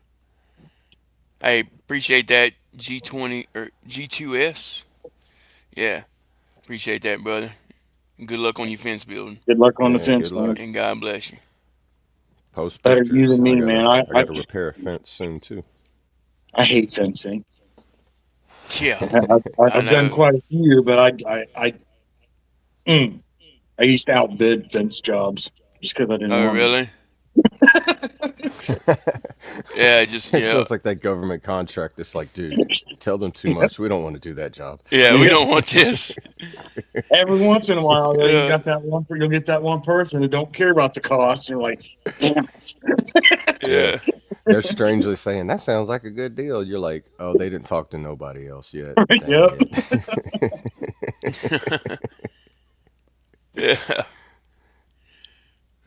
Hey, appreciate that G20 or G2S. Yeah, appreciate that, brother. Good luck on your fence building,
Good luck on the
Yeah, good
fence,
luck.
man.
and God bless you.
Post
Better you
pictures.
than
I
me,
gotta
man.
I gotta repair a fence soon too.
I hate fencing.
Yeah, I
I've done
know.
quite a few, but mm, I used to outbid fence jobs just because I didn't
Oh,
want
really? Yeah, just
It
yeah,
sounds like that government contract. It's like, dude, tell them too much. We don't want to do that job.
yeah. We
them.
don't want this.
Every once in a while, though, you
Yeah,
got that one. You'll get that one person who don't care about the cost. And you're like, damn it.
Yeah.
yeah,
They're strangely saying that sounds like a good deal. You're like, oh, they didn't talk to nobody else yet. Dang
Yep.
it.
yeah.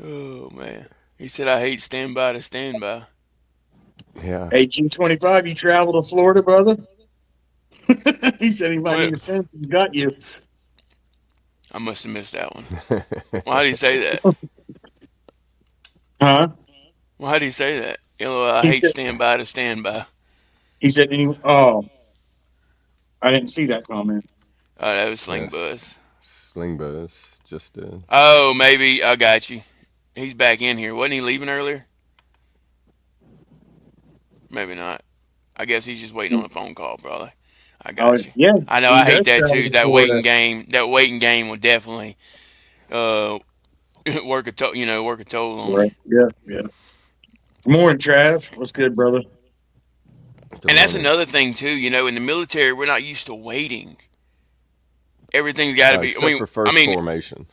Oh man, he said I hate standby to standby.
Yeah.
Hey, G25, you travel to Florida, brother? He said he might
Well,
need a fence. He got you.
I must have missed that one. Why did he say that?
Huh?
Why did he say that? I
He
hate
said,
standby to standby.
oh, I didn't see that comment.
Oh, that was Sling
Yes.
Buzz.
Sling Buzz just did.
Oh, maybe I got you. He's back in here. Wasn't he leaving earlier? Maybe not. I guess he's just waiting on a phone call, probably. I
Oh,
got you.
yeah,
I know
he
I
does
hate that
travel
too.
to Florida.
That waiting game will definitely uh work a toll on
Right.
me.
Yeah, yeah. Good morning, Trav. What's good, brother?
Good
And that's
morning.
another thing too. In the military, we're not used to waiting. Everything's got to be.
Except for
I
first
mean,
formation.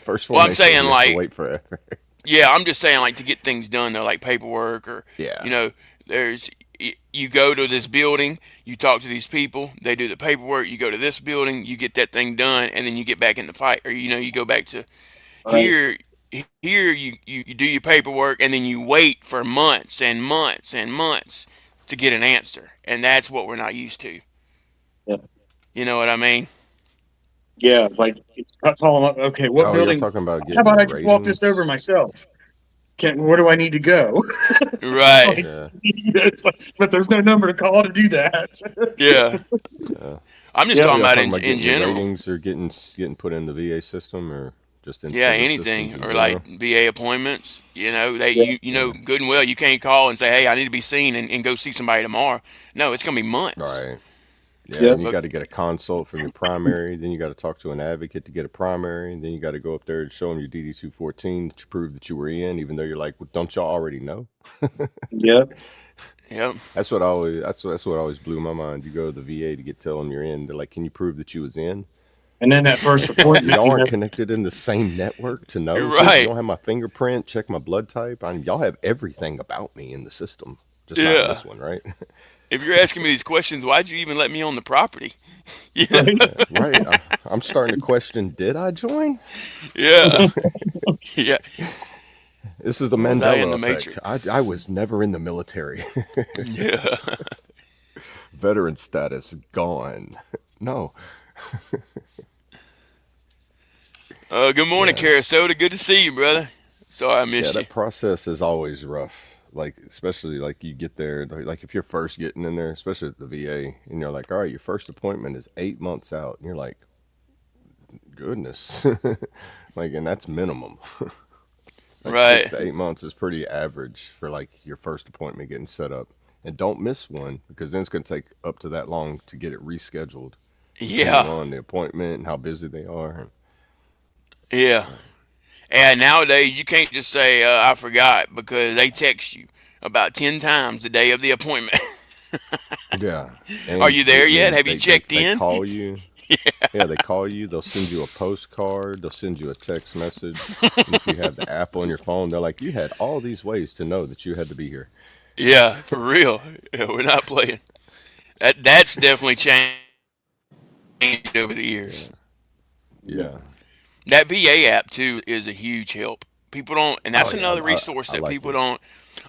First
well, I'm
formation,
saying
you have to
like,
wait forever.
yeah, I'm just saying like to get things done though, like paperwork or
Yeah.
there's you go to this building, you talk to these people, they do the paperwork. You go to this building, you get that thing done, and then you get back in the fight, or you go back to
Right.
here. Here you do your paperwork, and then you wait for months and months and months to get an answer, and that's what we're not used to.
Yeah.
You know what I mean?
Yeah, like that's all. Okay, what
Oh, you're
building?
talking about
How
getting
about
your
I just walk this over
ratings?
myself? Where do I need to go?
Right.
Like,
Yeah.
it's like, but there's no number to call to do that.
Yeah.
Yeah.
I'm just
Yep.
So
talking
y'all
about
talking about
in
getting your
general.
ratings or getting put in the VA system or just in
Yeah,
service systems
anything
in
or like
general?
VA appointments. They
Yeah.
you know
Yeah.
good and well you can't call and say, hey, I need to be seen and go see somebody tomorrow. No, it's gonna be months.
Right. Yeah,
Yep.
and you
But
got to get a consult from your primary. Then you got to talk to an advocate to get a primary. Then you got to go up there and show them your DD 214 to prove that you were in, even though you're like, well, don't y'all already know?
Yep.
yep,
That's what always blew my mind. You go to the VA to tell them you're in. They're like, can you prove that you was in?
And then that first appointment,
Y'all aren't connected in the same network to know.
you're
Too. You
right.
don't have my fingerprint. Check my blood type. Y'all have everything about me in the system, just not in
Yeah.
this one, right?
If you're asking me these questions, why'd you even let me on the property? Yeah,
right?
Yeah, right. I'm starting to question: did I join?
yeah, yeah.
This is the
Was I in
Mandela
the
effect. I
Matrix?
was never in the military.
Yeah,
Veteran status gone. No.
Good morning,
Yeah.
Carasota. Good to see you, brother. Sorry I
Yeah,
missed you.
that process is always rough. Like, especially like you get there, like if you're first getting in there, especially at the VA, and you're like, all right, your first appointment is 8 months out, and you're like, goodness, like, and that's minimum. Like six
Right.
to 8 months is pretty average for like your first appointment getting set up. And don't miss one because then it's going to take up to that long to get it rescheduled, depending
Yeah.
on the appointment and how busy they are.
Yeah. And nowadays, you can't just say, I forgot, because they text you about 10 times the day of the appointment.
Yeah,
Are
and
you there
I
yet?
mean
Have you checked
they
in?
call you. Yeah, they call you. They'll send you a postcard. They'll send you a text message. And if you have the app on your phone, they're like, you had all these ways to know that you had to be here.
Yeah, for real. Yeah, we're not playing. That's definitely changed over the
Yeah,
years.
yeah.
That VA app too is a huge help. People don't, and
Oh
that's
yeah,
another resource
I
that
like
people
it.
don't.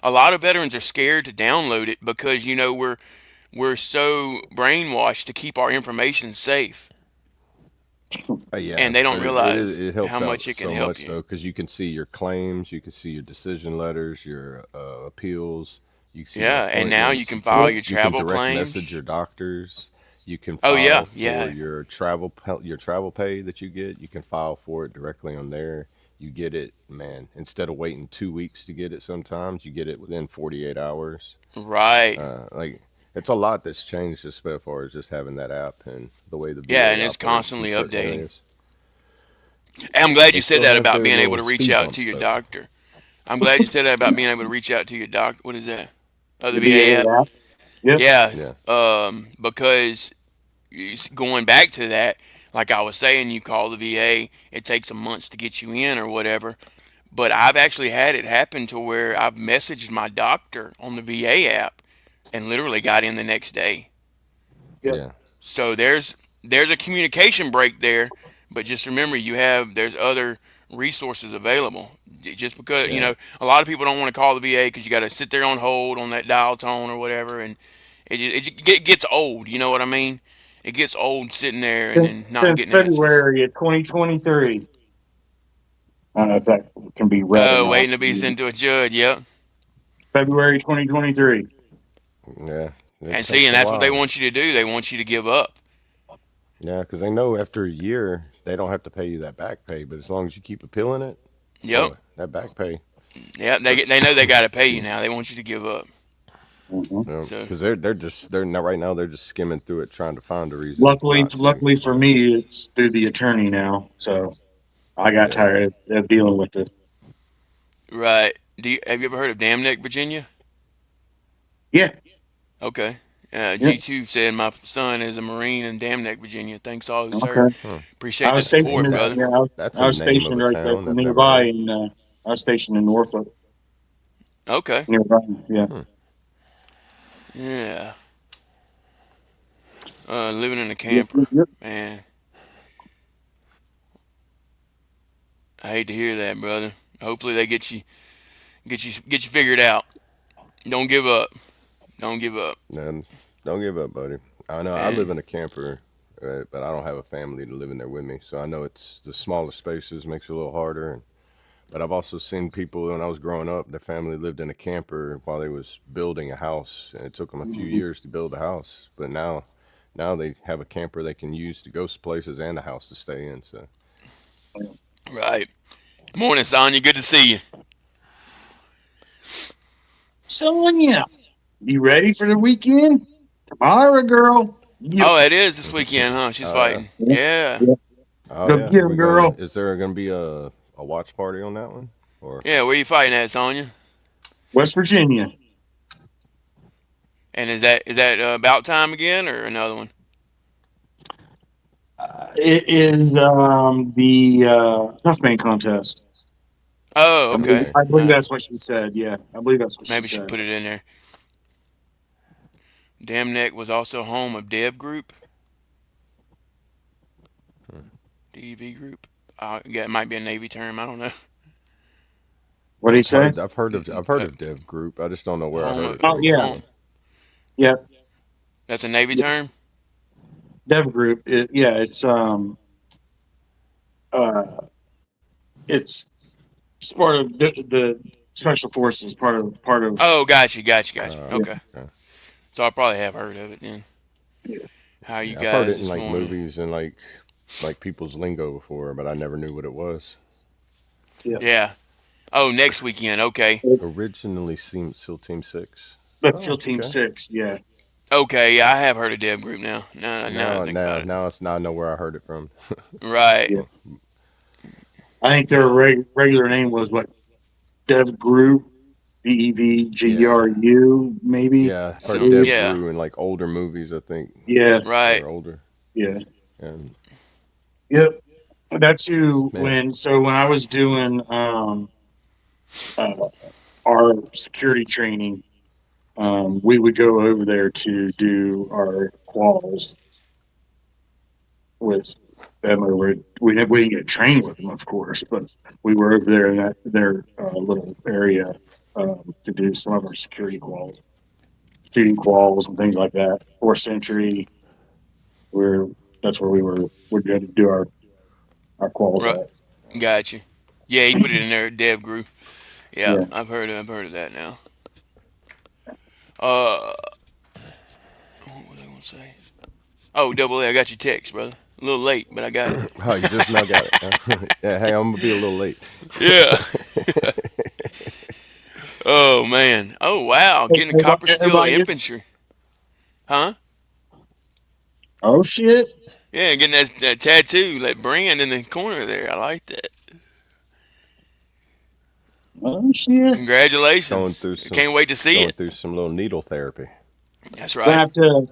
A lot of veterans are scared to download it because we're so brainwashed to keep our information safe,
Yeah,
and they don't
but it is
realize
it
how
helps
much
out
it can
so
help
much
you.
though because you can see your claims, you can see your decision letters, your appeals, you can see your
Yeah, and now you
appointments,
can file your
you can
travel
direct message
claims.
your doctors, you can
Oh yeah,
file for
yeah,
your your travel pay that you get, you can file for it directly on there. You get it, man. Instead of waiting 2 weeks to get it, sometimes you get it within 48 hours.
right.
Like it's a lot that's changed as far as just having that app and the way the
Yeah,
VA
and it's
operates in
constantly
certain
updating.
areas.
And I'm glad
They
you said
still
that
have
about
their
being able
little
to reach
speed
out to
bumps
your
though.
doctor. I'm glad you said that about being able to reach out to your doctor. What is that? Oh, the
The
VA app.
VA app. Yep.
Yeah,
Yeah,
because going back to that, like I was saying, you call the VA, it takes some months to get you in or whatever. But I've actually had it happen to where I've messaged my doctor on the VA app and literally got in the next day.
Yep.
yeah,
So there's a communication break there, but just remember there's other resources available. Just because
yeah,
a lot of people don't want to call the VA because you got to sit there on hold on that dial tone or whatever, and it gets old. You know what I mean? It gets old sitting there and
Since,
then not
since
getting answers.
February of 2023. I don't know if that can be read or
Oh,
not.
waiting to be sent to a judge. Yep.
February 2023.
yeah. It
And see,
takes
and
a
that's what they
while.
want you to do. They want you to give up.
Yeah, because they know after a year they don't have to pay you that back pay, but as long as you keep appealing it,
Yep.
boy, that back pay.
Yeah. They know they got to pay you now. They want you to give up.
Mhm.
So
Because they're not right now. They're just skimming through it, trying to find a reason
Luckily,
not to.
luckily for me, it's through the attorney now. So I got
Yeah.
tired of dealing with it.
right. Have you ever heard of Dam Neck, Virginia?
Yeah.
Okay.
Yeah.
G2 said my son is a Marine in Dam Neck, Virginia. Thanks all who served.
Okay.
Huh.
Appreciate
I
the
was stationed.
support, brother.
Yeah.
That's
I
a
was
name of
stationed
a
right there
town
from
I've never
nearby,
heard.
and I was stationed in Norfolk
Okay.
nearby. Yeah.
Hmm.
Yeah. Living in a
Yep.
camper,
Yep. Yep.
man. I hate to hear that, brother. Hopefully they get you figured out. Don't give up. Don't give up.
And don't give up, buddy. I know I live
And
in a camper, but I don't have a family to live in there with me, so I know it's the smaller spaces makes it a little harder. But I've also seen people when I was growing up, their family lived in a camper while they was building a house, and it took them a few
Mhm.
years to build a house. But now they have a camper they can use to go places and a house to stay in. So
right. Morning, Sonya. Good to see you.
Sonia, you ready for the weekend? Tomorrow, girl. Yep.
Oh, it is this weekend, huh? She's
oh yeah,
fighting. Yeah.
Yep.
oh
Go
yeah.
get him, girl.
Is there gonna be a watch party on that one? Or
Yeah. Where you fighting at, Sonya?
West Virginia.
And is that about time again or another one?
It is the tough man contest.
Oh,
I believe,
okay.
okay,
I believe that's what she said. Yeah, I believe that's what she
Maybe she
said.
put it in there. Dam Neck was also home of Dev Group, DEV Group. Yeah, it might be a Navy term. I don't know.
What did he say?
I've heard of Dev Group. I just don't know where I
Home
heard
of
it
Oh
from.
yeah,
home.
So
yeah.
That's a Navy term.
Dev Group. Yeah, uh, it's part of the special forces. Part of.
Oh, gotcha.
Yeah,
Okay,
Okay.
so I probably have heard of it then.
yeah,
How are you
Yeah, I've heard
guys
it in
this
like
morning?
movies and like people's lingo before, but I never knew what it was.
yeah.
Yeah. Oh, next weekend. Okay.
Originally seemed SEAL Team Six.
That's SEAL
Oh,
Team
okay.
6. Yeah,
Okay. Yeah, I have heard of Dev Group now. Now I
Now,
think
now,
about it.
now it's now I know where I heard it from.
Right.
yeah. I think their regular name was what, Dev Group,
Yeah,
BEVGRU, maybe.
yeah. I've heard
Some.
Dev
Yeah.
Grew in like older movies. I think
Yeah,
that
Right.
are older.
yeah,
And
yep. That's who.
man,
When I was doing uh, our security training, we would go over there to do our quals with them. Or we didn't get trained with them, of course, but we were over there in that their little area to do some of our security quals, shooting quals and things like that. Force entry. We're That's where we're going to do our quals
Right.
at.
Gotcha. Yeah, he put it in there. Dev Group. Yeah,
Yeah.
I've heard of that now. What was I gonna say? Oh, double A. I got your text, brother. A little late, but I got it.
oh, you just now got it. Huh? Yeah. Hey, I'm gonna be a little late.
Yeah. Oh man. Oh wow. Getting a copper steel
Everybody,
infantry. Huh?
oh shit!
Yeah, getting that tattoo, that brand in the corner there. I like that.
Oh shit!
going
Congratulations.
through some
Can't wait to see
going
it.
through some little needle therapy.
That's
Gonna
right.
have to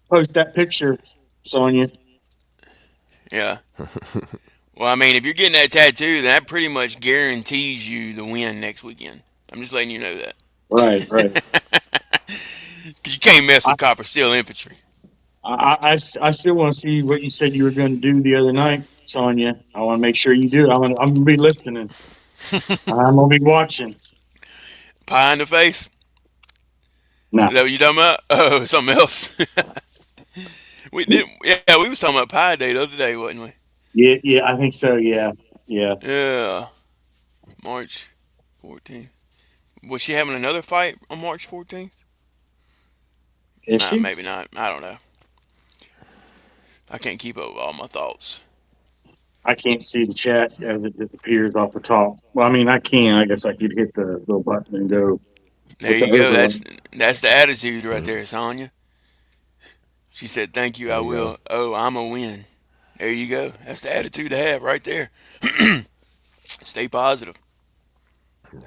post that picture, Sonya.
Yeah. Well, I mean, if you're getting that tattoo, then that pretty much guarantees you the win next weekend. I'm just letting you know that.
Right, right.
'Cause you can't mess
I,
with copper steel infantry.
I still want to see what you said you were going to do the other night, Sonya. I want to make sure you do. I'm gonna be listening. I'm gonna be watching.
Pie in the face.
No.
Is that what you talking about? Oh, something else. We did. Yeah, we was talking about Pie Day the other day, wasn't we?
Yeah, yeah. I think so. Yeah, yeah.
Yeah. March 14th. Was she having another fight on March 14th?
Is she?
Maybe not. I don't know. I can't keep up with all my thoughts.
I can't see the chat as it disappears off the top. Well, I mean, I can. I guess I could hit the little button and go
There
with the
you go.
overlay.
That's the attitude right
Mhm.
there, Sonya. She said, "Thank you. I
There you go.
will." Oh, I'm a win. There you go. That's the attitude to have right there. Stay positive.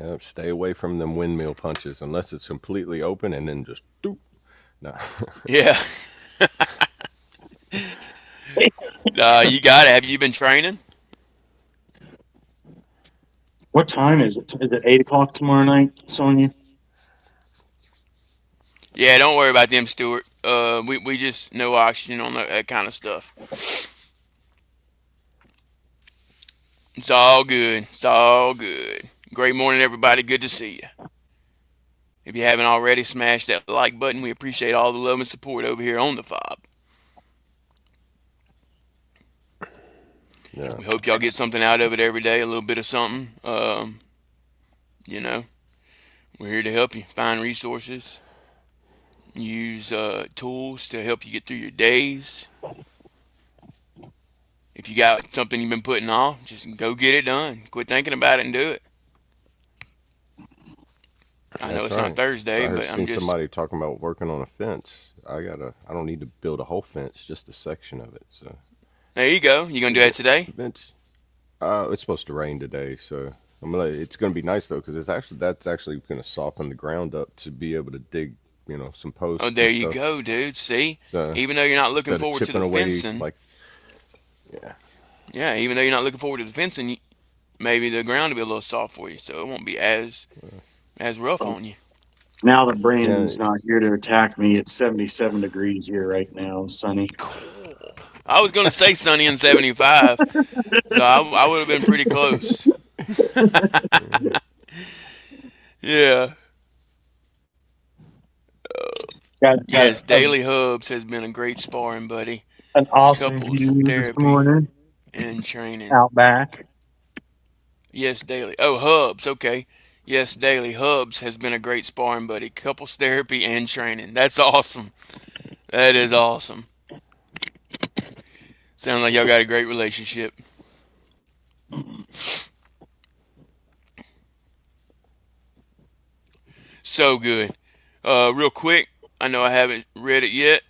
Yep, stay away from them windmill punches unless it's completely open and then just doop. No.
Yeah. You got it. Have you been training?
What time is it? Is it 8 o'clock tomorrow night, Sonya?
Yeah. Don't worry about them, Stuart. We just no oxygen on that kind of stuff. It's all good. It's all good. Great morning, everybody. Good to see you. If you haven't already, smash that like button. We appreciate all the love and support over here on the Fob.
Yeah.
We hope y'all get something out of it every day, a little bit of something. You know, we're here to help you find resources, use tools to help you get through your days. If you got something you've been putting off, just go get it done. Quit thinking about it and do it. I know
That's
it's not
right.
Thursday,
I heard
but I'm
seen
just
somebody talking about working on a fence. I don't need to build a whole fence, just a section of it. So
there you go. You gonna do that today?
bench. It's supposed to rain today, so it's gonna be nice though, because that's actually gonna soften the ground up to be able to dig, some
Oh,
posts
there
and
you
stuff.
go, dude. See,
So
even though you're not looking
instead of
forward to
chipping
the
away,
fencing,
like, yeah,
yeah, even though you're not looking forward to the fencing, maybe the ground will be a little soft for you, so it won't be as rough on you.
Now that
yeah,
Brandon's not here to attack me, it's 77 degrees here right now, sunny.
I was gonna say sunny and 75, so I would have been pretty close. Yeah.
Got
Yes, Daily Hubs has been a great sparring buddy.
An awesome
couples
view this
therapy
morning
and training.
out back.
Yes, Daily. Oh, Hubs. Okay. Yes, Daily. Hubs has been a great sparring buddy. Couples therapy and training. That's awesome. That is awesome. Sounds like y'all got a great relationship. So good. Real quick, I know I haven't read it yet.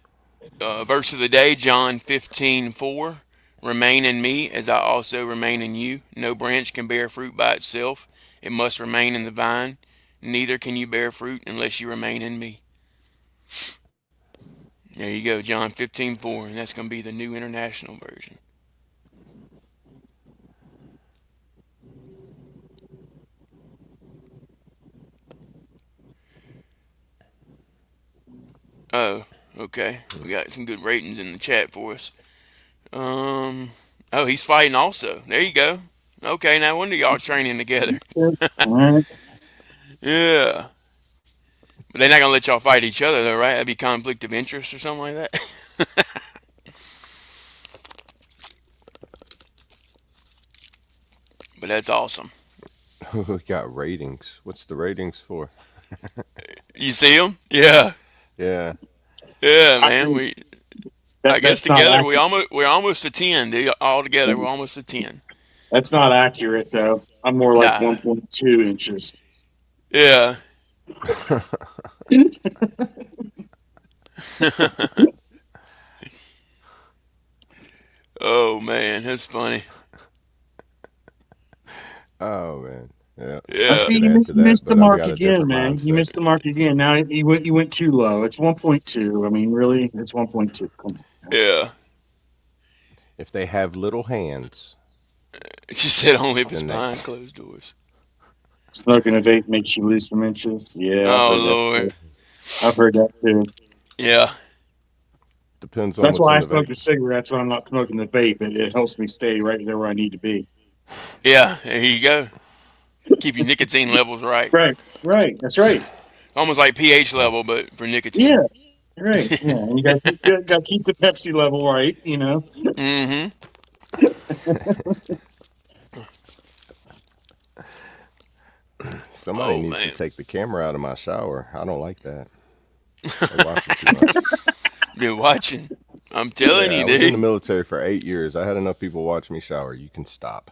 Verse of the day, John 15:4. Remain in me as I also remain in you. No branch can bear fruit by itself. It must remain in the vine. Neither can you bear fruit unless you remain in me. There you go, John 15:4, and that's going to be the New International Version. Oh, okay. We got some good ratings in the chat for us. Oh, he's fighting also. There you go. Okay, now wonder y'all training together.
All right.
Yeah. But they're not gonna let y'all fight each other though, right? That'd be conflict of interest or something like that. But that's awesome.
We got ratings. What's the ratings for?
You see them? Yeah.
Yeah.
Yeah,
I
man.
think
I guess
that's not
together
accurate.
we're almost a 10. Dude. All together we're almost a 10.
That's not accurate though. I'm more like
Nah.
1.2 inches.
Yeah. Oh man, that's funny.
Oh man. Yeah.
I
Yeah.
see
Could
you
add to that,
missed the
but I've
mark
got a
again,
different
man. You
mindset.
missed the mark again. Now you went too low. It's 1.2. I mean, really, it's 1.2. Come on.
Yeah.
If they have little hands,
She said only if it's
then they
behind closed doors.
Smoking a vape makes you lose some inches. Yeah, I've
Oh
heard that.
Lord.
Too. I've heard that too.
Yeah.
depends on
That's
what's
why I
in the
smoke
vape.
the cigarettes when I'm not smoking the vape. It helps me stay right there where I need to be.
Yeah. There you go. Keep your nicotine levels right.
Right, right. That's right.
Almost like pH level, but for
Yeah,
nicotine.
right. Yeah, and you got to keep the Pepsi level right. You know.
Mm-hmm.
Somebody
Oh
needs to
man.
take the camera out of my shower. I don't like that. They watch me too much.
Been watching. I'm telling
Yeah,
you,
I was in the
dude.
military for 8 years. I had enough people watch me shower. You can stop.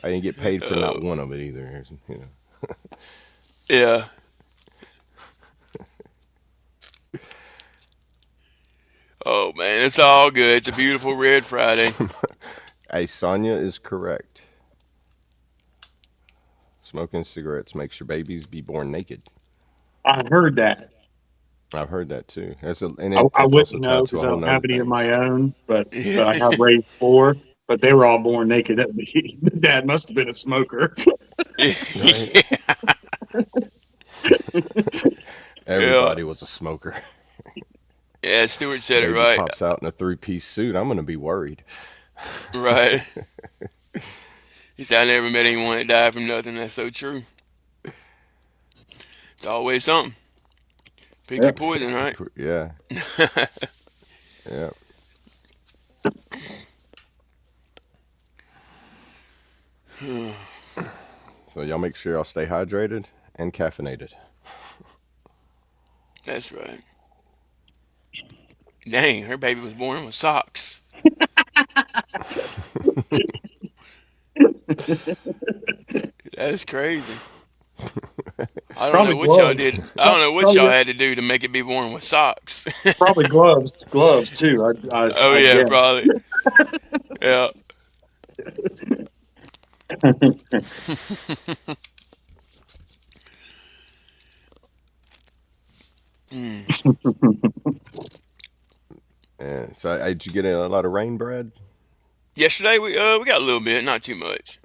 I didn't get paid for not one of it either. You know.
Yeah. Oh man, it's all good. It's a beautiful red Friday.
Hey, Sonia is correct. Smoking cigarettes makes your babies be born naked.
I heard that.
I've heard that too.
I
That's also
wouldn't know
tied to
because
a
I
whole
don't
nother
have any of
thing.
my own, but I have
Yeah.
raised four. But they were all born naked. Dad must have been a smoker.
Right?
Yeah.
Everybody was a smoker.
Yeah. Stewart said it
Baby
right.
pops out in a 3-piece suit. I'm going to be worried.
Right. He said I never met anyone that died from nothing. That's so true. It's always something. Pick your
Yep.
poison, right?
Yeah. Yeah. So y'all make sure y'all stay hydrated and caffeinated.
That's right. Dang, her baby was born with socks. That's crazy. I don't know
Probably
what y'all
gloves.
did. I don't know what y'all
Probably,
had to do to make it be born with socks.
probably gloves. Gloves too.
Oh
I
yeah,
guess.
probably. Yeah. Mm.
Yeah. So did you get a lot of rain, Brad?
Yesterday we got a little bit, not too much,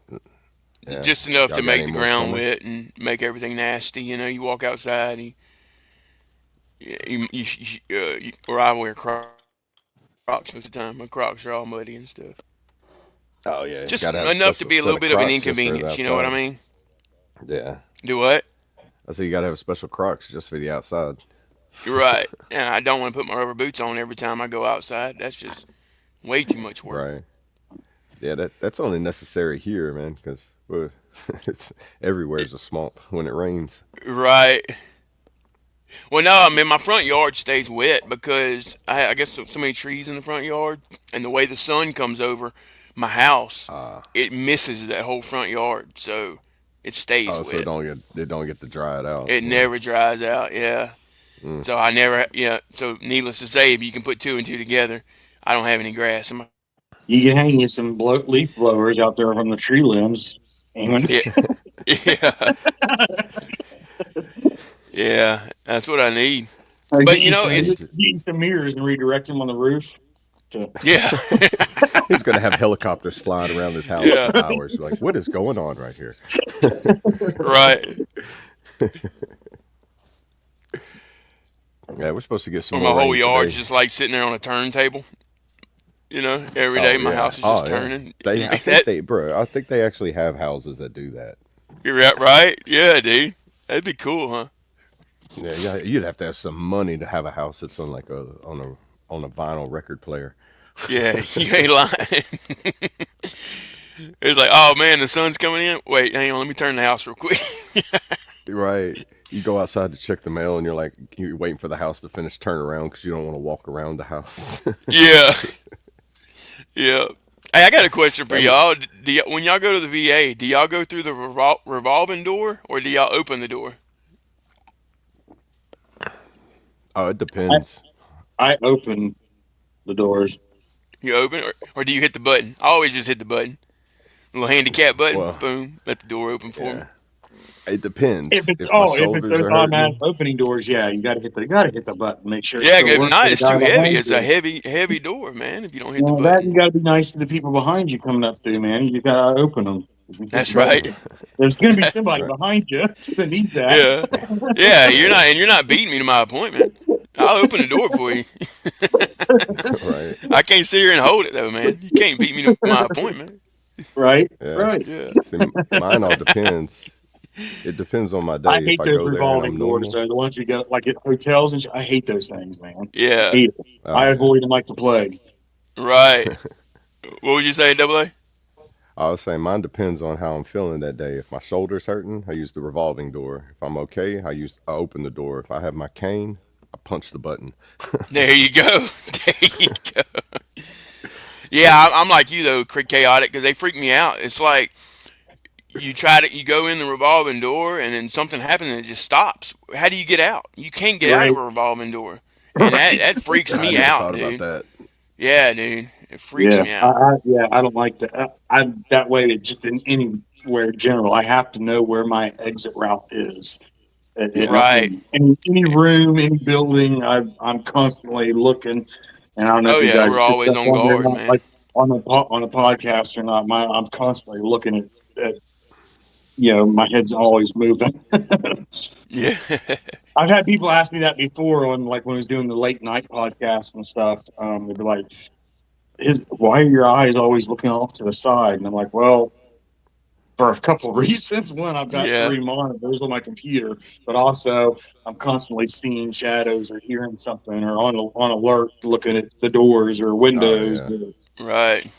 Yeah.
just enough
Y'all
to
got
make
any
the
more
ground
coming?
wet and make everything nasty. You know, you walk outside, or I wear Crocs most of the time. My Crocs are all muddy and stuff.
Oh yeah.
Just
Got to have a
enough to
special
be a
set
little
of
bit of an
Crocs just for the
inconvenience. You know what I
outside.
mean?
Yeah.
Do what?
I say you got to have a special Crocs just for the outside.
Right. And I don't want to put my rubber boots on every time I go outside. That's just way too much work.
Right. Yeah, that's only necessary here, man, because it's everywhere's a swamp when it rains.
Right. Well, no, I mean my front yard stays wet because I guess so many trees in the front yard, and the way the sun comes over my house,
Uh
it misses that whole front yard, so it stays
oh, so
wet.
it don't get to dry it out.
It
Yeah.
never dries out. Yeah.
Mm.
So I never. Yeah. So needless to say, if you can put two and two together, I don't have any grass in my.
You can hang you some leaf blowers out there from the tree limbs. And
Yeah. Yeah. Yeah. That's what I need. But
get you some,
it's
get you some mirrors and redirect them on the roof. To,
yeah.
He's gonna have helicopters flying around his house
Yeah.
for hours. Like, what is going on right here?
Right.
Yeah, we're supposed to get some
Or my
more
whole
rain
yard's
today.
just like sitting there on a turntable. Every day
Oh
my
yeah.
house is just
Oh yeah.
turning.
I think
That
bro. I think they actually have houses that do that.
you're right. Yeah, dude. That'd be cool, huh?
Yeah, you'd have to have some money to have a house that's on like on a vinyl record player.
Yeah, you ain't lying. It's like, oh man, the sun's coming in. Wait, hang on, let me turn the house real quick.
Right. You go outside to check the mail, and you're waiting for the house to finish turn around because you don't want to walk around the house.
Yeah, yeah. Hey, I got a question for
That would-
y'all. When y'all go to the VA, do y'all go through the revolving door or do y'all open the door?
oh, it
I,
depends.
I open the doors.
You open or do you hit the button? I always just hit the button. Little handicap button.
Well,
Boom. Let the door open for me.
yeah, it depends.
If it's
If my
if it's
shoulders
those
are
automatic
hurting,
opening doors, yeah, you gotta hit the button, make sure it
Yeah,
still
if
works
not,
for the
it's too
guy
heavy.
behind
It's a
you.
heavy door, man. If you don't hit the
Well, that you
button.
gotta be nice to the people behind you coming up through, man. You gotta open them. If you hit the
That's
button,
right.
there's gonna be somebody
right?
behind you that needs that.
Yeah, yeah. You're not beating me to my appointment. I'll open the door for you.
Right.
I can't sit here and hold it though, man. You can't beat me to my appointment.
Right,
Yeah.
right.
Yeah.
See, mine all depends. It depends on my
I
day. If
hate
I
those
go there and
revolving
I'm
doors,
normal,
though. The ones you get like at hotels and shit. I hate those things, man.
Yeah.
Hate it. I
oh yeah.
avoid them like the plague.
Right. What would you say, Double A?
I was saying mine depends on how I'm feeling that day. If my shoulder's hurting, I use the revolving door. If I'm okay, I open the door. If I have my cane, I punch the button.
There you go. There you go. Yeah, I'm like you though, chaotic, because they freak me out. It's like you go in the revolving door, and then something happens and it just stops. How do you get out? You can't get out of
Right,
a revolving door, and that
right.
that freaks
I
me
never
out,
thought about
dude.
that.
Yeah, dude, it freaks
Yeah,
me out.
I don't like that. I that way. It just in anywhere general. I have to know where my exit route is.
Right.
In any room, any building, I'm constantly looking. And I don't know
Oh
if you
yeah,
guys
we're
picked
always
up
on
on it or
guard,
not,
man.
like on the podcast or not. I'm constantly looking at my head's always moving.
Yeah.
I've had people ask me that before on like when I was doing the late night podcast and stuff. They'd be like, why are your eyes always looking off to the side? And I'm like, well, for a couple of reasons. One, I've got
Yeah.
three monitors on my computer, but also I'm constantly seeing shadows or hearing something or on alert, looking at the doors or
Oh
windows.
yeah.
Right.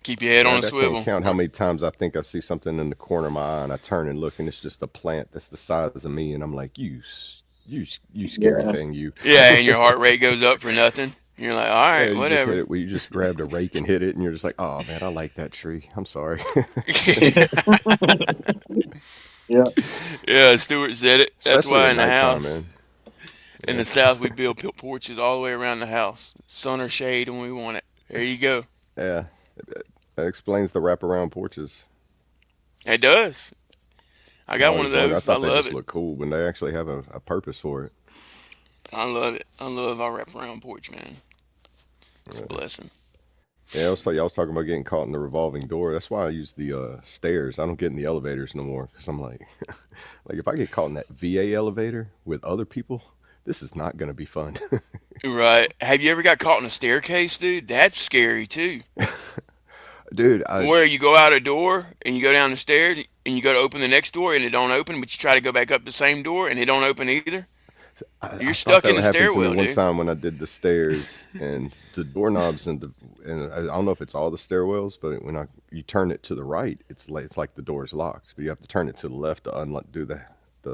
Keep your head on a
I can't
swivel.
count how many times I think I see something in the corner of my eye, and I turn and look, and it's just a plant that's the size of me, and I'm like, you scary
Yeah,
thing, you.
Yeah, and your heart rate goes up for nothing. You're like, all
Yeah,
right,
you just hit
whatever.
it. Well, you just grabbed a rake and hit it, and you're just like, oh man, I like that tree. I'm sorry.
yeah,
Yeah, Stewart said it. That's
Especially
why
at
in the
nighttime,
house,
man.
in
Yeah,
the South, we build porches all the way around the house, sun or shade when we want it. There you go.
yeah. That explains the wraparound porches.
It does. I
I
got one
always
of
wonder. I
those. I
thought they
love
just
it.
look cool when they actually have a purpose for it.
I love it. I love our wraparound porch, man. It's a blessing.
Yeah, I was talking about getting caught in the revolving door. That's why I use the stairs. I don't get in the elevators no more because I'm like, like if I get caught in that VA elevator with other people, this is not going to be fun.
Right. Have you ever got caught in a staircase, dude? That's scary too.
Dude,
Where you go out a door and you go down the stairs and you go to open the next door and it don't open, but you try to go back up the same door and it don't open either.
I
You're
thought
stuck
that
in
would
the
happen to me
stairwell,
one
dude.
time when I did the stairs and the doorknobs and I don't know if it's all the stairwells, but when you turn it to the right, it's like the door's locked, but you have to turn it to the left to unlock do the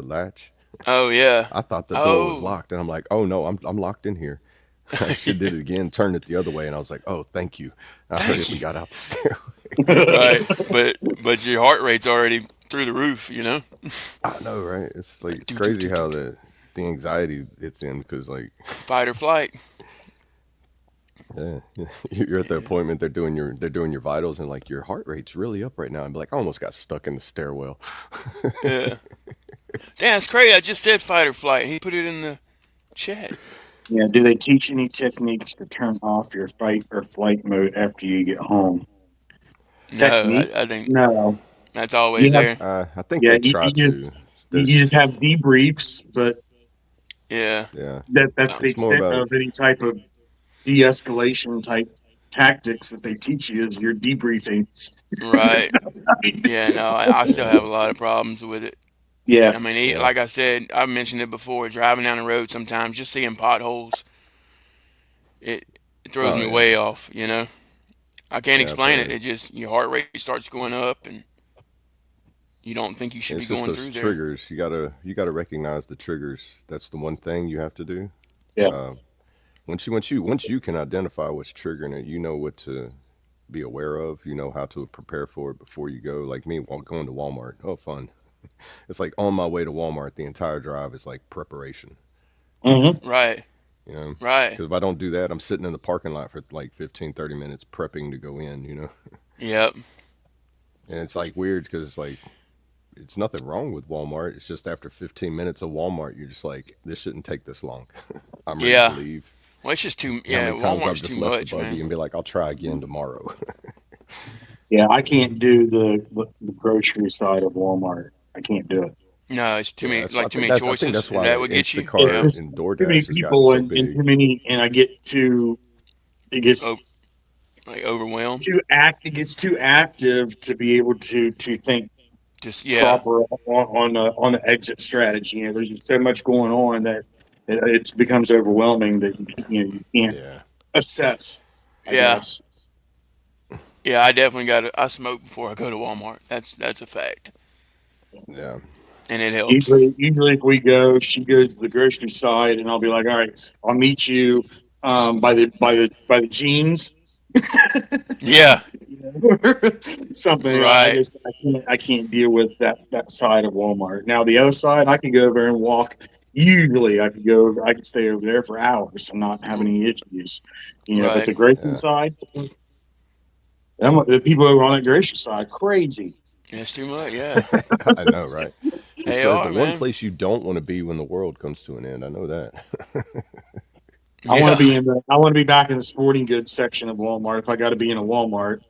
latch.
Oh yeah.
I thought the door was
Oh.
locked, and I'm like, oh no, I'm locked in here. I actually did it again, turned it the other way, and I was like, oh, thank you. I hurried
Thank
up and
you.
got out the stairway.
Right. But your heart rate's already through the roof, you know?
I know, right? It's like
Like
it's
do do
crazy
do do
how
do.
the anxiety it's in because like
Fight or flight.
yeah, you're at the appointment. They're doing your vitals, and like your heart rate's really up right now. And be like, I almost got stuck in the stairwell.
Yeah. Damn, it's crazy. I just said fight or flight. He put it in the chat.
Yeah. Do they teach any techniques to turn off your fight or flight mode after you get home?
No,
Technique?
I think
No.
that's always
You have,
there.
I think
yeah,
they try to.
you
There's
just have debriefs, but
Yeah.
yeah,
that's
Uh,
the
it's more
extent
about
of any type of de-escalation type tactics that they teach you is your debriefing.
right. Yeah, no, I still
yeah,
have a lot of problems with it.
Yeah.
I mean,
yeah,
like I said, I've mentioned it before. Driving down the road sometimes, just seeing potholes, it, it throws
oh
me
yeah,
way off. You know, I can't
yeah. I've
explain it.
had
It just your heart rate starts going up, and you don't think you should be
it's just
going
those
through there.
triggers. You gotta recognize the triggers. That's the one thing you have to do.
Yeah.
Uh, once you can identify what's triggering it, you know what to be aware of. You know how to prepare for it before you go. Like me, going to Walmart. Oh, fun! It's like on my way to Walmart, the entire drive is like preparation.
Hmm.
Right,
You know,
right.
because if I don't do that, I'm sitting in the parking lot for like 15, 30 minutes prepping to go in.
Yep.
And it's like weird because it's like it's nothing wrong with Walmart. It's just after 15 minutes of Walmart, you're just like, this shouldn't take this long. I'm ready to
Yeah.
leave.
Well, it's just too.
How
Yeah,
many times I've
Walmart's
just
too
left the
much,
buggy
man.
and be like, I'll try again tomorrow.
Yeah. I can't do the grocery side of Walmart. I can't do it.
No, it's too
Yeah,
many.
that's why
Like too many
I think
choices.
that's
Is
why
that what gets you?
It's
Yeah.
Instacart
just
and
too many
DoorDash has gotten
people
so
and
big.
too many, and I get too, it gets
Oh, like overwhelmed.
it gets too active to be able to think
Just yeah.
proper on the exit strategy. There's just so much going on that it becomes overwhelming that you can't
Yeah,
assess. I
Yeah.
guess.
Yeah, I definitely got to. I smoke before I go to Walmart. That's a fact,
yeah.
and it helps.
Usually, if we go, she goes to the grocery side, and I'll be like, "All right, I'll meet you by the jeans."
Yeah,
Something
right.
I can't deal with that side of Walmart. Now the other side, I can go over and walk. Usually, I could stay over there for hours and not have any issues. But
Right.
the grocery
Yeah,
side, the people over on the grocery side, crazy.
That's too much. Yeah,
I know, right? It's
they
the
are,
one
man.
place you don't want to be when the world comes to an end. I know that.
Yeah,
I want to be back in the sporting goods section of Walmart if I got to be in a Walmart.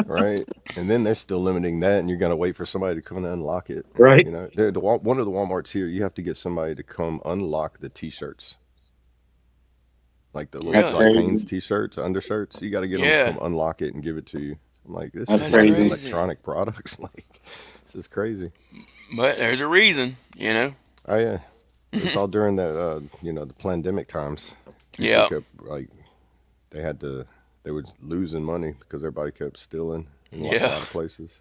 Right? And then they're still limiting that, and you're gonna wait for somebody to come and unlock it.
Right.
One of the WalMarts here, you have to get somebody to come unlock the T-shirts, like the little
That's
really.
like
crazy.
Hanes T-shirts, undershirts. You got to get them to
Yeah,
come unlock it and give it to you. I'm like, this
That's
is
that's
like
crazy.
crazy.
electronic products. Like, this is crazy.
But there's a reason, you know.
Oh yeah, it's all during that the pandemic times. People
Yeah,
kept like they had to they were losing money because everybody kept stealing in a
yeah,
lot of places.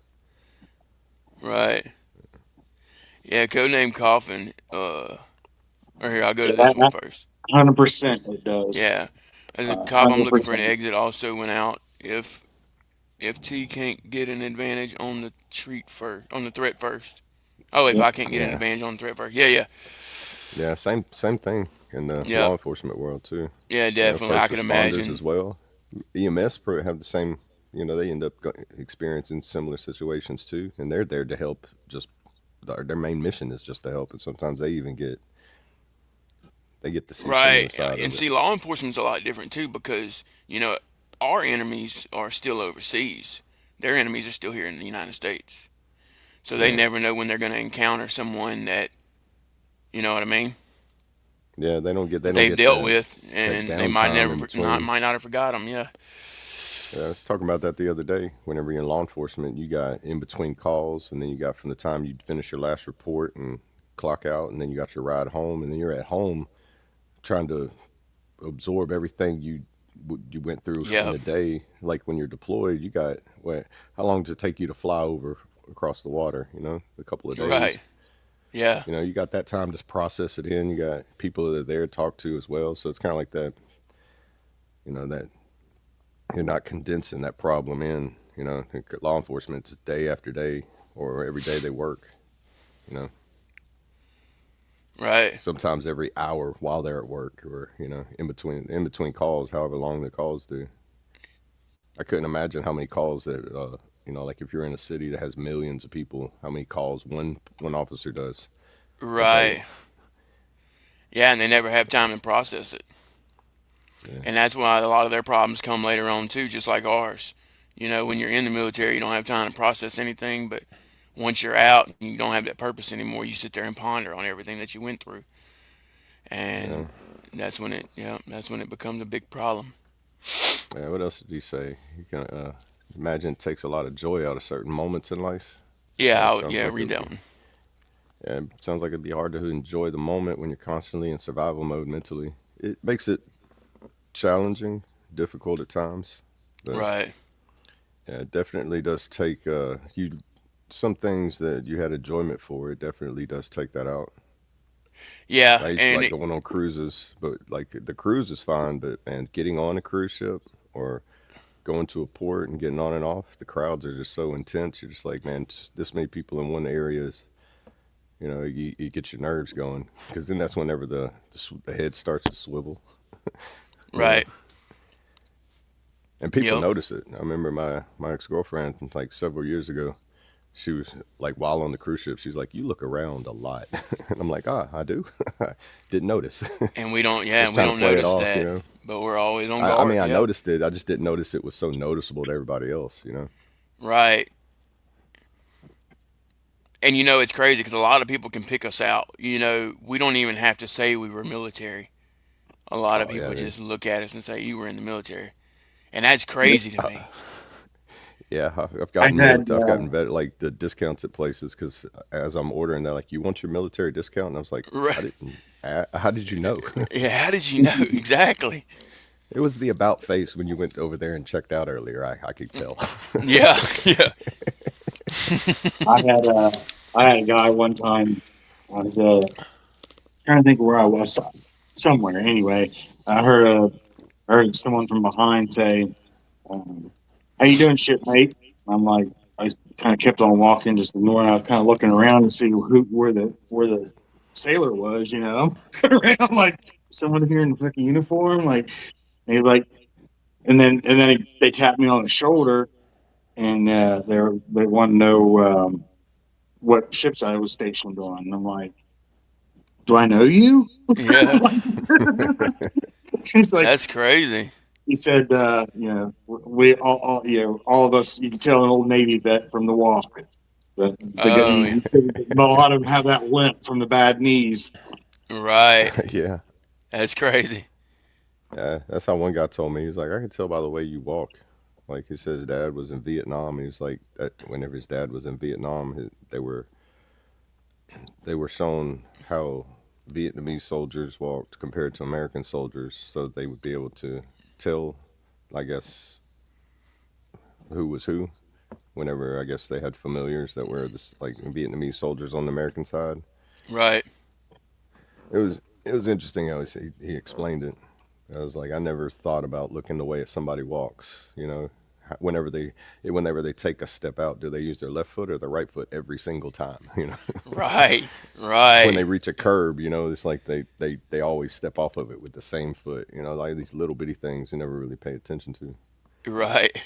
right. Yeah, codename Coffin. Or here, I'll go to this one first.
100% it does.
Yeah, as a cop, I'm looking for an
100%.
exit. Also went out if T can't get an advantage on the threat first. Oh, if
Yep.
I can't get an
Yeah,
advantage on the threat first. Yeah, yeah,
yeah, same thing in the
yeah,
law enforcement world too.
yeah. Definitely, I
First
can
responders
imagine.
as well. EMS have the same. They end up experiencing similar situations too, and they're there to help. Just their main mission is just to help, and sometimes they get to see some of the
Right,
side
and
of it.
see, law enforcement's a lot different too because our enemies are still overseas. Their enemies are still here in the United States, so they
Yeah,
never know when they're going to encounter someone that you know what I mean
yeah, they
that
don't
they've
get
dealt
that
with,
that
and they might
downtime in
never not
between.
might not have forgot them. Yeah,
Yeah, I was talking about that the other day. Whenever you're in law enforcement, you got in between calls, and then you got from the time you finish your last report and clock out, and then you got your ride home, and then you're at home trying to absorb everything you went through in
Yeah.
a day. Like when you're deployed, you got what? How long does it take you to fly over across the water? You know, a couple of
Right.
days.
Yeah.
You know, you got that time to process it in. You got people that are there to talk to as well. So it's kind of like that. You know, that you're not condensing that problem in. You know, law enforcement, it's day after day or every day they work. You know,
Right.
sometimes every hour while they're at work, or you know, in between calls, however long the calls do. I couldn't imagine how many calls that you know, like if you're in a city that has millions of people, how many calls one officer does a day.
Right. Yeah, and they never have time to process it.
Yeah,
And that's why a lot of their problems come later on too, just like ours. You know, when you're in the military, you don't have time to process anything, but once you're out, you don't have that purpose anymore. You sit there and ponder on everything that you went through,
yeah,
and that's when it becomes a big problem.
yeah. What else did he say? You can imagine it takes a lot of joy out of certain moments in life.
Yeah,
Sounds like it
read
would
that
be.
one.
Yeah, it sounds like it'd be hard to enjoy the moment when you're constantly in survival mode mentally. It makes it challenging, difficult at times, but
Right.
yeah, it definitely does take you some things that you had enjoyment for. It definitely does take that out.
Yeah,
I used to
and
like going on cruises, but like the cruise is fine, but man, getting on a cruise ship or going to a port and getting on and off, the crowds are just so intense. You're just like, man, this many people in one area is, you know, you get your nerves going because then that's whenever the head starts to swivel, you know.
right.
And people
Yep.
notice it. I remember my ex girlfriend like several years ago. She was like, while on the cruise ship, she's like, "You look around a lot," and I'm like, "Ah, I do. Didn't notice."
And we don't, yeah,
Just
and we
trying to
don't
play it
notice
off, you
that,
know.
but we're always on
I mean,
guard.
I
Yep.
noticed it. I just didn't notice it was so noticeable to everybody else, you know.
Right. And you know, it's crazy because a lot of people can pick us out. You know, we don't even have to say we were military. A lot of
Oh yeah,
people
they,
just look at us and say you were in the military, and that's crazy to me.
yeah. I've
I
gotten
had,
military. I've gotten like the discounts at places because as I'm ordering, they're like, "You want your military discount?" And I was like,
Right.
"I didn't. How did you know?"
Yeah, how did you know? Exactly.
It was the about face when you went over there and checked out earlier. I could tell.
Yeah, yeah,
I had, I had a guy one time. I was trying to think where I was, somewhere. Anyway, I heard someone from behind say, um, "How you doing, shipmate?" I'm like, I kind of kept on walking, just ignoring. I was kind of looking around to see where the sailor was. You know, I'm looking around like someone here in the fucking uniform. Like, and he's like, and then they tapped me on the shoulder, and they want to know what ships I was stationed on. And I'm like, "Do I know you?"
yeah.
He's like,
That's crazy.
he said, we all of us, you can tell an old Navy vet from the walk. But
Oh, yeah.
a lot of them have that limp from the bad knees.
Right.
Yeah.
That's crazy.
Yeah, that's how one guy told me. He was like, I can tell by the way you walk. Like he says, his dad was in Vietnam. He was like, that whenever his dad was in Vietnam, they were shown how Vietnamese soldiers walked compared to American soldiers, so they would be able to tell, I guess, who was who. Whenever I guess they had familiars that were this like Vietnamese soldiers on the American side,
Right.
it was interesting how he explained it. I was like, I never thought about looking the way somebody walks. You know, whenever they take a step out, do they use their left foot or their right foot every single time? You know,
Right.
when they
Right.
reach a curb, you know, it's like they always step off of it with the same foot. You know, like these little bitty things you never really pay attention to.
Right.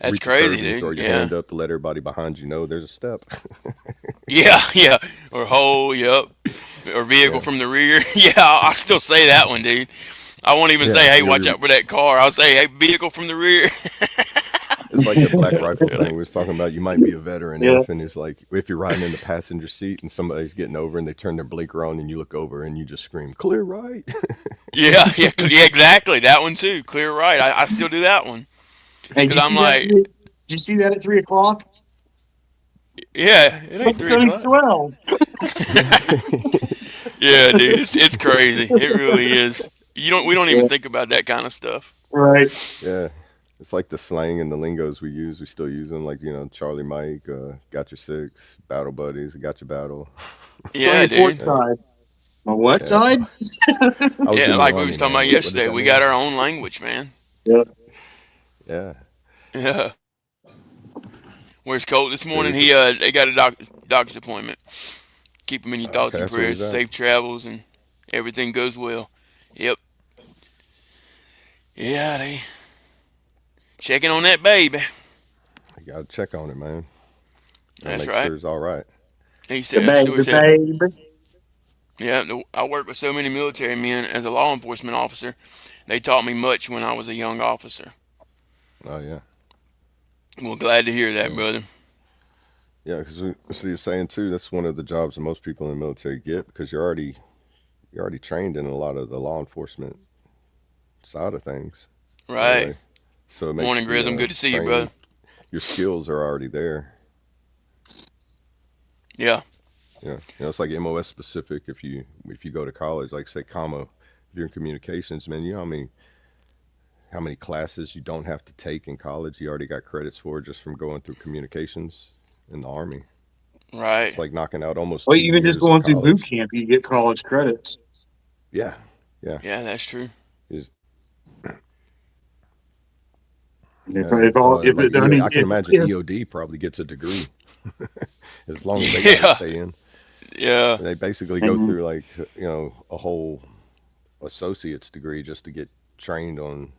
That's
Reach a curb
crazy,
and you throw
dude.
your
Yeah.
hand up to let everybody behind you know there's a step.
Yeah. Yeah. Or whole. Yep. Or vehicle
Yeah,
from the rear. Yeah. I still say that one, dude. I won't even say,
yeah.
"Hey, watch
You're
out for that car." I'll say, "Hey, vehicle from the rear."
It's like that black rifle thing we was talking about. You might be a veteran
Yeah.
if, and it's like if you're riding in the passenger seat and somebody's getting over and they turn their blinker on and you look over and you just scream, "Clear right."
Yeah. Yeah. Yeah. Exactly. That one too. Clear right. I still do that one
Hey,
because I'm like,
did you see that at 3 o'clock?
yeah, it
But
ain't
it's
three
only
o'clock.
12.
Yeah, dude, it's crazy. It really is. We don't even
Yeah.
think about that kind of stuff.
Right.
Yeah. It's like the slang and the lingos we use. We still use them, like Charlie Mike, got your six, battle buddies, got your battle.
It's on
Yeah,
your port
dude.
side. My what
Yeah,
side?
I was
Yeah,
in the
like we
army,
was talking about
man. What does
yesterday,
that
we got
mean?
our own language, man.
Yeah.
Yeah,
Yeah. Where's Colt this morning?
dude.
They got a doctor's appointment. Keep him in your thoughts
Okay,
and
that's where
prayers.
he's at.
Safe travels and everything goes well. Yep. Yeah, they checking on that baby.
You gotta check on it, man. Gotta
That's
make
right.
sure it's all right.
He
The
said,
baby,
Stewart said,
baby.
yeah, I work with so many military men as a law enforcement officer. They taught me much when I was a young officer.
Oh yeah,
Well, glad to hear that,
yeah,
brother.
yeah. Because see, you're saying too, that's one of the jobs that most people in the military get because you're already trained in a lot of the law enforcement side of things
Right.
anyway. So it
Morning,
makes the
Grism. Good to see you, brother.
training, your skills are already there.
Yeah.
It's like MOS specific. If you go to college, like say commo, if you're in communications, man, you know how many classes you don't have to take in college. You already got credits for just from going through communications in the army.
Right.
It's like knocking out almost
Well,
two
even just
years of
going through boot
college.
camp, you get college credits.
Yeah, yeah,
Yeah, that's true.
It's-
And
yeah. So
if
like
it only
I can imagine
if
EOD probably gets a degree as long as they got to
Yeah.
stay in.
Yeah.
They basically go
and
through like a whole associate's degree just to get trained on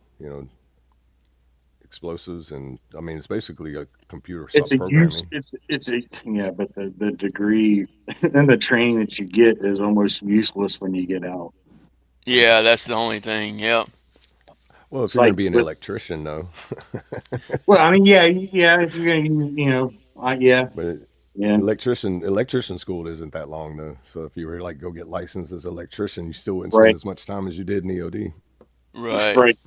explosives, and I mean it's basically a computer
it's a use
programming.
it's a yeah, but the degree and the training that you get is almost useless when you get out.
Yeah, that's the only thing. Yep.
Well, if
It's
you're going
like
to be an
with
electrician, though,
well, I mean, yeah, if you're gonna use, yeah,
but
yeah,
electrician school isn't that long though. So if you were like go get licensed as an electrician, you still wouldn't spend
right,
as much time as you did in EOD.
that's
Right.
right.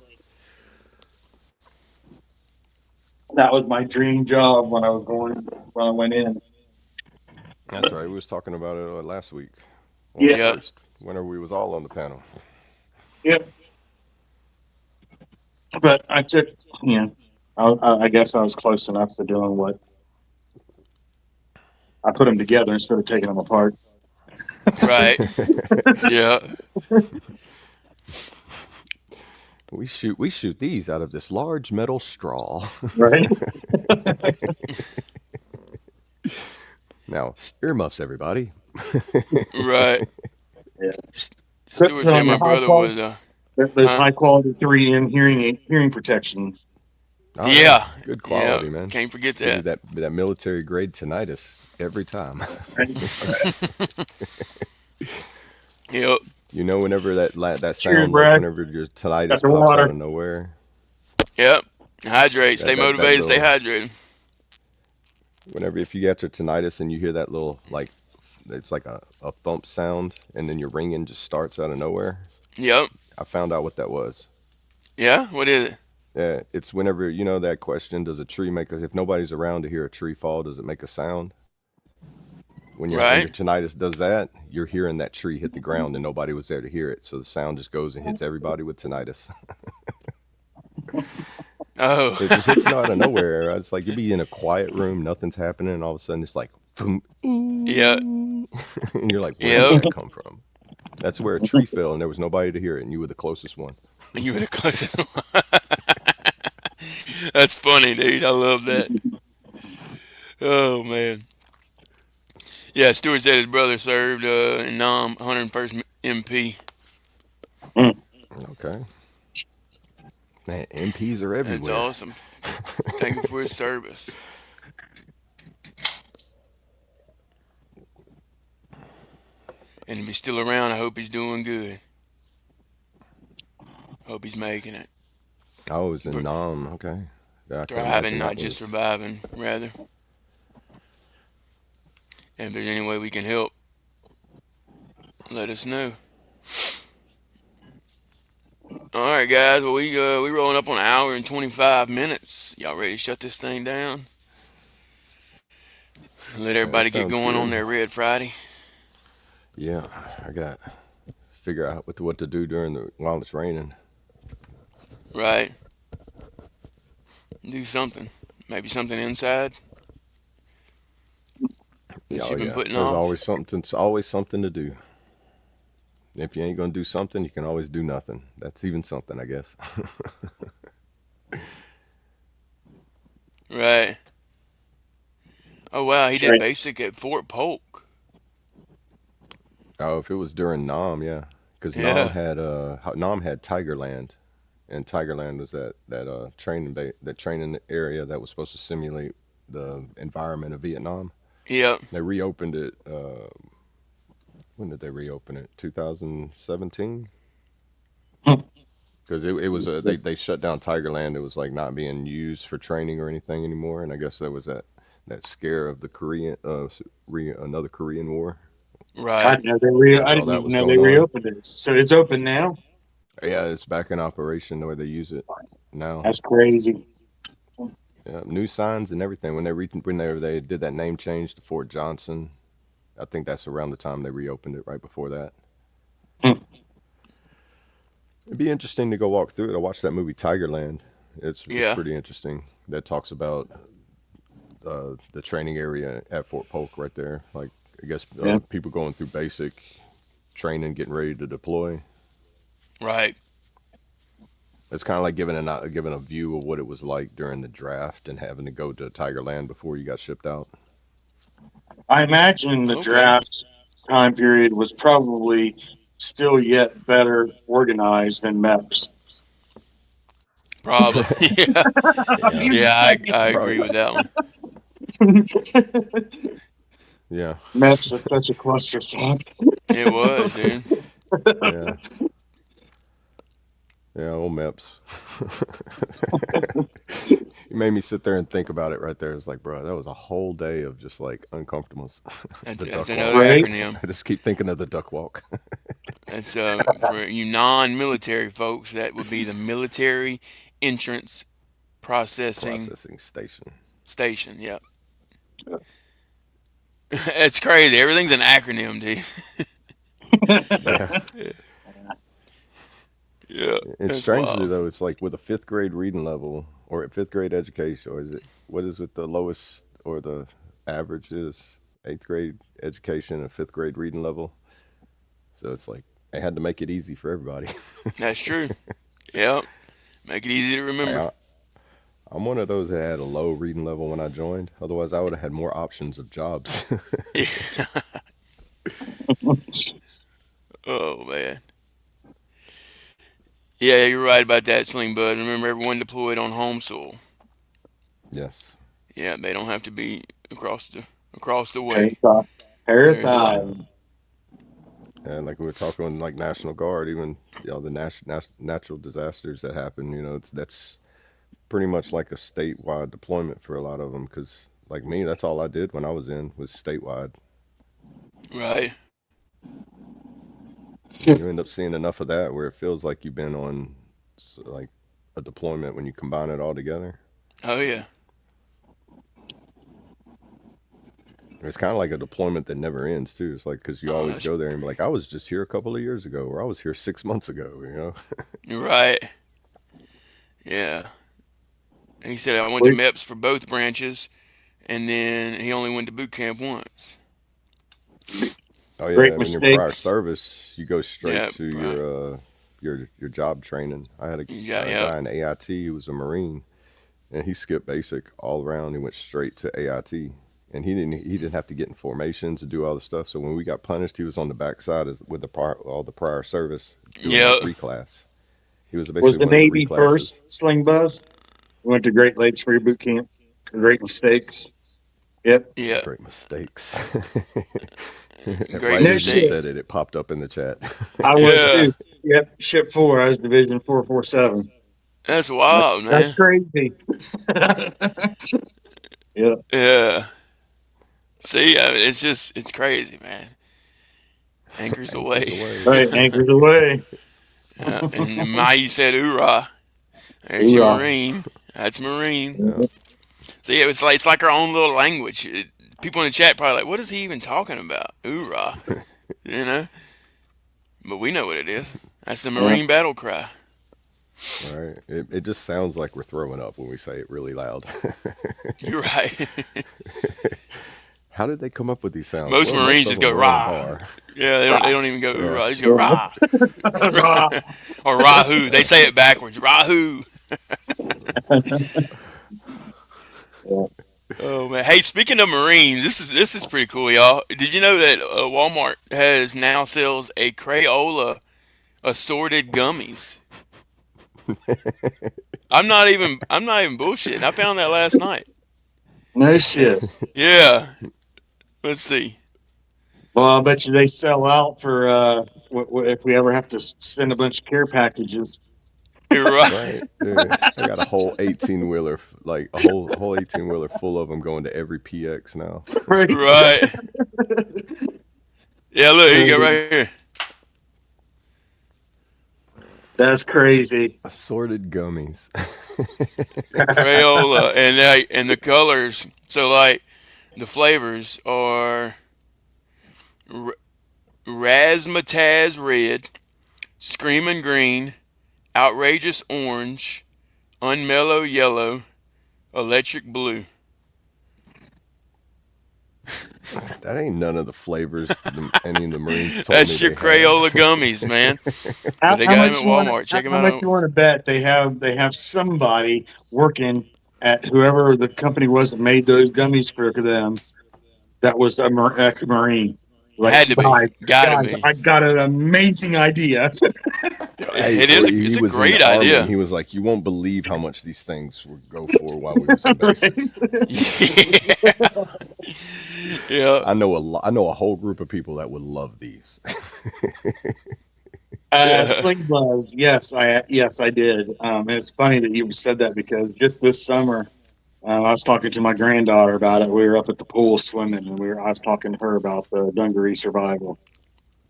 That was my dream job when I went in.
That's right. We was talking about it last week on the
Yeah,
Yeah.
first, whenever we was all on the panel.
yeah, but I took, I guess I was close enough to doing what I put them together instead of taking them apart.
Right. Yeah.
We shoot these out of this large metal straw.
Right.
Now earmuffs, everybody.
Right.
Yeah.
Stewart said my brother was
Those
huh?
high quality 3M hearing protection.
Oh yeah,
Yeah.
good
Yeah.
quality, man.
Can't forget
Give you
that.
that military grade tinnitus every time.
Yep.
Whenever that
Cheers,
sounds like
Brad.
whenever your
Got
tinnitus
the
pops out
water.
of nowhere.
Yep. Hydrate. Stay
That
motivated. Stay
little
hydrated.
whenever if you get your tinnitus and you hear that little like it's like a thump sound and then your ringing just starts out of nowhere.
Yep.
I found out what that was.
Yeah. What is it?
Yeah, it's whenever that question, does a tree make if nobody's around to hear a tree fall, does it make a sound? When your
Right.
tinnitus does that, you're hearing that tree hit the ground and nobody was there to hear it. So the sound just goes and hits everybody with tinnitus.
Oh.
It just hits you out of nowhere. It's like you'd be in a quiet room, nothing's happening, and all of a sudden it's like, boom,
Yeah.
and you're like, where did
Yep.
that come from? That's where a tree fell and there was nobody to hear it, and you were the closest one.
You were the closest one. That's funny, dude. I love that. Oh man. Yeah. Stewart said his brother served in Nam, 101st MP.
Okay. Man, MPs are
That's
everywhere.
awesome. Thank you for his service. And if he's still around, I hope he's doing good. Hope he's making it.
I was in
Br-
Nam. Okay. Yeah, I can
Thriving,
imagine
not
that
just
was.
surviving, rather. And if there's any way we can help, let us know. All right, guys. Well, we rolling up on an hour and 25 minutes. Y'all ready to shut this thing down? Let
That
everybody get
sounds
going on
good.
their Red Friday.
Yeah, I got figure out what to do while it's raining.
Right. Do something. Maybe something inside
Yeah,
that
oh
you've been
yeah.
putting
There's
off.
always something to do. If you ain't gonna do something, you can always do nothing. That's even something, I guess.
Right. Oh wow, he did
Sorry.
basic at Fort Polk.
Oh, if it was during Nam, yeah, because
Yeah.
Nam had Tigerland, and Tigerland was that training area that was supposed to simulate the environment of Vietnam.
Yep.
They reopened it. When did they reopen it? 2017. Because it was they shut down Tigerland. It was like not being used for training or anything anymore. And I guess there was that scare of the another Korean War.
Right.
I
When all
didn't
that
even
was
know they
going on.
reopened it. So it's open now.
Yeah, it's back in operation where they use it now.
That's crazy.
Yeah, new signs and everything. When they did that name change to Fort Johnson, I think that's around the time they reopened it. Right before that,
Hmm.
it'd be interesting to go walk through it. I watched that movie Tigerland. It's
Yeah.
pretty interesting. That talks about the training area at Fort Polk right there. Like I guess
Yeah.
people going through basic training, getting ready to deploy.
Right.
It's kind of like giving a view of what it was like during the draft and having to go to Tigerland before you got shipped out.
I imagine the
Okay.
draft time period was probably still yet better organized than MEPS.
Probably. Yeah.
Yeah,
I'm
Yeah.
just
I
probably.
agree with that one.
saying.
Yeah,
MEPS is such a clusterfuck.
It was, dude.
yeah, yeah. Old Meps. You made me sit there and think about it right there. It's like, bro, that was a whole day of just like uncomfortableness. The
That's
duck
another
walk.
Right?
acronym.
I just keep thinking of the duck walk.
That's for you non-military folks. That would be the Military Entrance Processing
Processing station.
Station. Yep. It's crazy. Everything's an acronym, dude.
Yeah.
Yeah.
And
That's
strangely
wild.
though, it's like with a fifth grade reading level or at fifth grade education, or is it what is it the lowest or the average is eighth grade education and fifth grade reading level? So it's like they had to make it easy for everybody.
That's true. Yep. Make it easy to
Hey,
remember.
I'm one of those that had a low reading level when I joined. Otherwise, I would have had more options of jobs.
Oh man. Yeah, you're right about that, Sling Bud. Remember, everyone deployed on home soil.
Yes.
Yeah, they don't have to be across the way.
Parent eye. Parent
There's a lot.
eye.
And like we were talking, like National Guard, even the natural disasters that happen, that's pretty much like a statewide deployment for a lot of them. Because like me, that's all I did when I was in was statewide.
Right.
You end up seeing enough of that where it feels like you've been on like a deployment when you combine it all together.
Oh yeah.
It's kind of like a deployment that never ends too. It's like because you
Oh,
always
that's
go there and be like, I was just here a couple of years ago, or I was here 6 months ago.
right. Yeah. He said I went to
Wait,
MEPS for both branches, and then he only went to boot camp once.
Oh yeah,
great
I mean your prior
mistakes.
service, you go straight
Yeah.
to
Right.
your job training. I had
Yeah.
a
Yeah.
guy in AIT who was a Marine, and he skipped basic all around. He went straight to AIT, and he didn't have to get in formations to do all the stuff. So when we got punished, he was on the backside with all the prior service doing like
Yeah.
reclass. He was
Was
basically
the
one of the
Navy
reclassers.
first, Sling Buzz? Went to Great Lakes for your boot camp. Great mistakes. Yep.
Yeah.
Great mistakes.
Great
Right
No
as you
shit.
said
mistakes.
it, it popped up in the chat.
I was
Yeah.
too. Yep. Ship 4. I was Division 447.
That's wild,
That's
man.
crazy. Yeah.
Yeah. See, it's crazy, man. Anchors
Anchors
away.
away.
Right. Anchors away.
Yeah. And my, you said hoorah. There's your
Hoorah.
Marine. That's Marine.
Yeah.
See, it's like our own little language. People in the chat probably like, what is he even talking about? Hoorah. You know, but we know what it is. That's the
Yeah.
Marine battle cry.
Right. It just sounds like we're throwing up when we say it really loud.
You're right.
How did they come up with these sounds?
Most
Well, most
Marines
of
just
them
go
were in a
rah.
bar.
Yeah, they don't even go
Yeah.
hoorah. They just go
Yeah.
rah. Or rahoo. They say it backwards. Rahoo.
Yeah.
Oh man. Hey, speaking of Marines, this is pretty cool, y'all. Did you know that Walmart has now sells a Crayola assorted gummies? I'm not even bullshitting. I found that last night.
No shit.
Yeah. Let's see.
Well, I bet you they sell out for if we ever have to send a bunch of care packages.
You're right.
Right. Yeah. They got a whole 18 wheeler, like a whole 18 wheeler full of them going to every PX now.
Right.
Right. Yeah, look, here you
So
go right here.
that's crazy.
Assorted gummies.
Crayola and the colors. So like the flavors are R- Razzmatazz red, screaming green, outrageous orange, unmellow yellow, electric blue.
That ain't none of the flavors any of the Marines told me
That's your
they had.
Crayola gummies, man. But
How,
they
how
got them
much
at
you want?
Walmart.
How,
Check them
how
out.
much you want to bet they have somebody working at whoever the company was that made those gummies for them that was ex-marine. Like,
Had to be. Gotta
guys,
be.
I got an amazing idea.
Hey,
It
or
is.
he
It's a
was in
great
the army and
idea.
he was like, "You won't believe how much these things would go for while we was in basic."
Yeah.
I know a lot. I know a whole group of people that would love these.
Yeah.
Sling Buzz. Yes, I did. And it's funny that you said that because just this summer, I was talking to my granddaughter about it. We were up at the pool swimming, and I was talking to her about the Dungaree survival.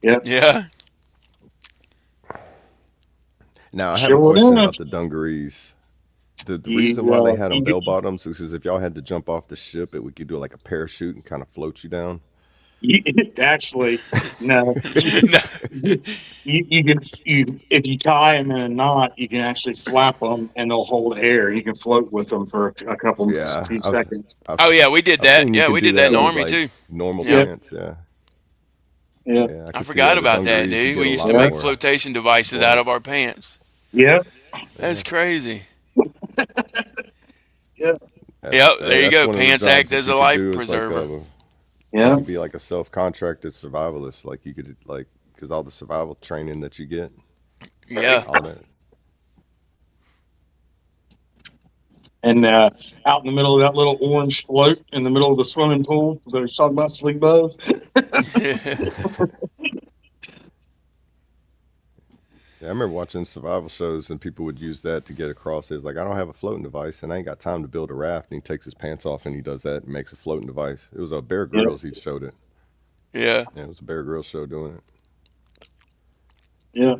Yep,
Yeah.
Now, I have a
sure
question
enough.
about the dungarees. The
You,
reason why they had them
you,
bell bottoms is because if y'all had to jump off the ship, it would could do like a parachute and kind of float you down.
you, actually, no,
No.
you can if you tie them in a knot, you can actually flap them, and they'll hold air. You can float with them for a couple
Yeah,
few seconds.
Oh
I've
yeah, we did
I've
that.
seen you
Yeah,
could
we
do
did that in
that
the
with
army
like
too.
normal
Yep.
Yep,
pants. Yeah,
yep,
yeah, I
I
could see that.
forgot
The
about that,
dungarees, you
dude.
get
We
a
used to
lot
yep,
make
more
flotation devices out of
warmth.
our pants.
yep,
Yeah,
That's crazy.
yep,
Yep, there you
that's
go.
one of the
Pants
jobs
act
that
as
you
a
could
life
do. Is like
preserver.
you
yep.
could be like a self-contracted survivalist. Like you could like because all the survival training that you get,
Yeah.
all that.
And out in the middle of that little orange float in the middle of the swimming pool, so you're talking about Sling Buzz.
Yeah, I remember watching survival shows and people would use that to get across. It's like I don't have a floating device and I ain't got time to build a raft. And he takes his pants off and he does that and makes a floating device. It was a Bear
Yep,
Grylls. He showed it.
Yeah.
Yeah, it was a Bear Grylls show doing
yep.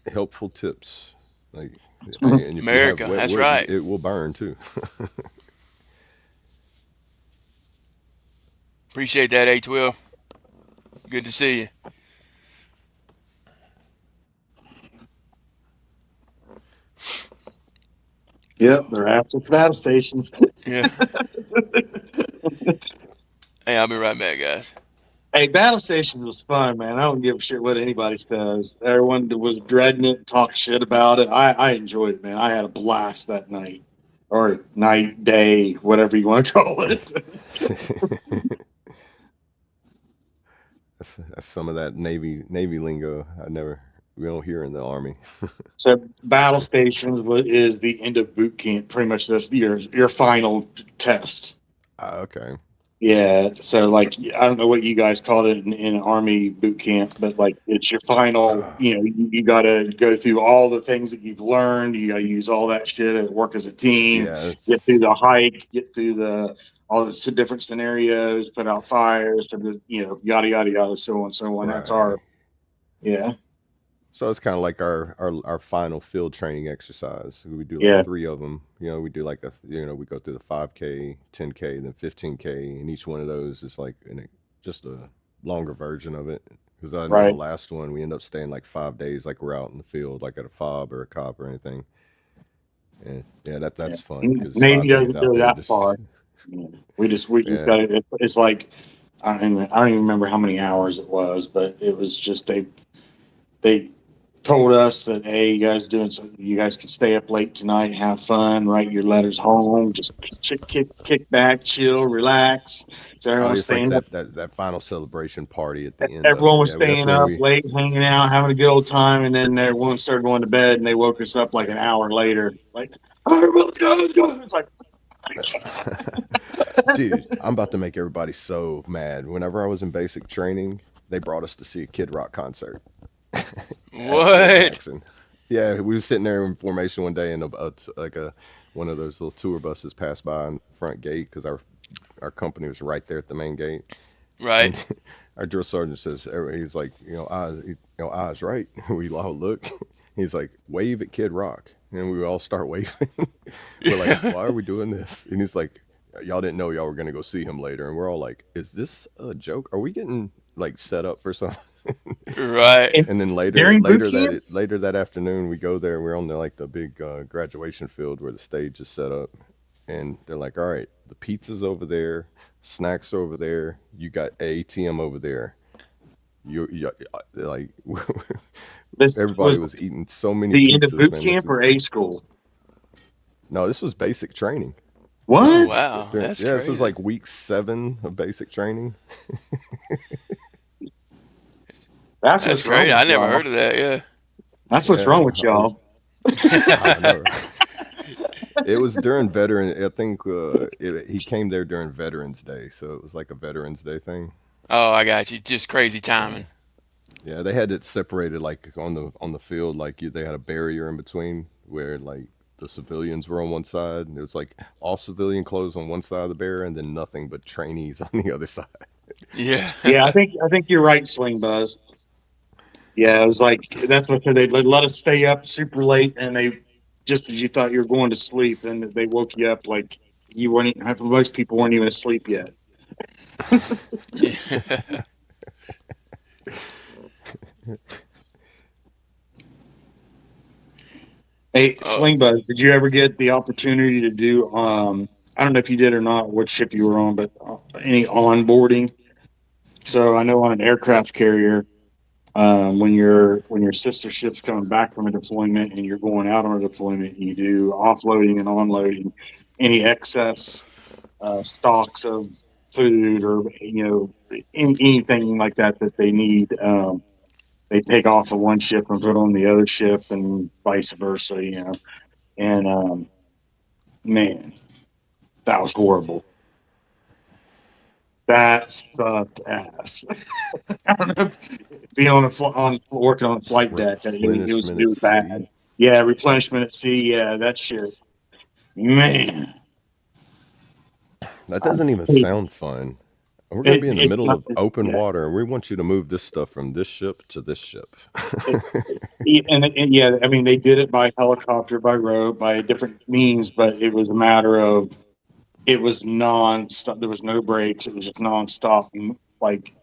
it. Helpful tips, like, hey, and if you have
America.
wet
That's
wood,
right.
it will burn too.
Appreciate that, A12. Good to see you.
Yep, they're after battle stations.
Yeah. Hey, I'll be right back, guys.
Hey, battle stations was fun, man. I don't give a shit what anybody says. Everyone that was dreading it, talk shit about it. I enjoyed it, man. I had a blast that night, or night, day, whatever you want to call it.
That's some of that Navy lingo we don't hear in the Army.
So, battle stations is the end of boot camp. Pretty much, this your final test.
Okay.
Yeah, so like I don't know what you guys called it in Army boot camp, but like it's your final. You got to go through all the things that you've learned. You got to use all that shit and work as a team.
Yeah,
Get through the hike. Get through the all the different scenarios. Put out fires. To the yada yada yada. So on so on. That's our
right.
yeah.
So it's kind of like our final field training exercise. We do like
Yeah,
three of them. We do like we go through the 5K, 10K, then 15K, and each one of those is like just a longer version of it. Because I know the
right.
last one we end up staying like 5 days, like we're out in the field, like at a FOB or a COP or anything. And yeah,
Yeah.
that's fun because
Navy
5 days
doesn't
out
go
there
that
just
far. Yeah. We just
yeah.
got it. It's like I don't even remember how many hours it was, but it was just they told us that, hey, you guys can stay up late tonight, have fun, write your letters home, just kick back, chill, relax. So everyone
Oh,
was
it's like
staying up.
that final celebration party at the end of
Everyone
it.
was
Yeah, that's
staying
when
up
we.
late, hanging out, having a good old time, and then everyone started going to bed, and they woke us up like an hour later, like, all right, let's go, let's go. It's like,
Dude, I'm about to make everybody so mad. Whenever I was in basic training, they brought us to see a Kid Rock concert at Fort
What?
Jackson. Yeah, we were sitting there in formation one day, and like a one of those little tour buses passed by in the front gate because our company was right there at the main gate,
Right.
and our drill sergeant says, he's like, eyes right. We all look. He's like, wave at Kid Rock, and we all start waving. We're like, why are we doing this? And he's like, y'all didn't know y'all were gonna go see him later, and we're all like, is this a joke? Are we getting like set up for something?
Right.
and
And then
during boot camp,
later that afternoon, we go there. We're on the big graduation field where the stage is set up, and they're like, "All right, the pizza's over there, snacks are over there. You got ATM over there. You like
this
everybody
was
was eating so many
the end of
pizzas,
boot
man.
camp or A school.
No, this was basic training.
Oh
What?
wow, that's
Yeah, this was
crazy.
like week 7 of basic training.
That's
That's
what's wrong
crazy.
with
I never
y'all.
heard of that. Yeah.
That's what's
Yeah,
wrong with y'all.
I know. It was during veteran. I think he came there during Veterans Day, so it was like a Veterans Day thing.
Oh, I got you. Just crazy
Yeah,
timing.
yeah. They had it separated like on the field, like they had a barrier in between where like the civilians were on one side, and it was like all civilian clothes on one side of the barrier, and then nothing but trainees on the other side.
Yeah.
Yeah, I think you're right, Sling Buzz. Yeah, it was like that's what they let us stay up super late, and they just as you thought you were going to sleep, then they woke you up like you weren't. Most people weren't even asleep yet.
Yeah.
Hey,
Oh,
Sling Buzz, did you ever get the opportunity to do? I don't know if you did or not, what ship you were on, but any onboarding. So I know on an aircraft carrier, when your sister ship's coming back from a deployment and you're going out on a deployment, you do offloading and onloading any excess stocks of food or anything like that they need. They take off of one ship and put on the other ship, and vice versa. And man, that was horrible. That sucked ass. I don't know if being on working on the flight deck,
Replenishment
it
at
was bad.
sea.
Yeah, replenishment at sea. Yeah, that shit. Man,
That
I
doesn't even
hate
sound fun. We're going to
it.
be in the
It's
middle
not.
of open
Yeah,
water, and we want you to move this stuff from this ship to this ship.
it, and yeah, I mean they did it by helicopter, by road, by different means, but it was a matter of it was non-stop. There was no breaks. It was just non-stop. Like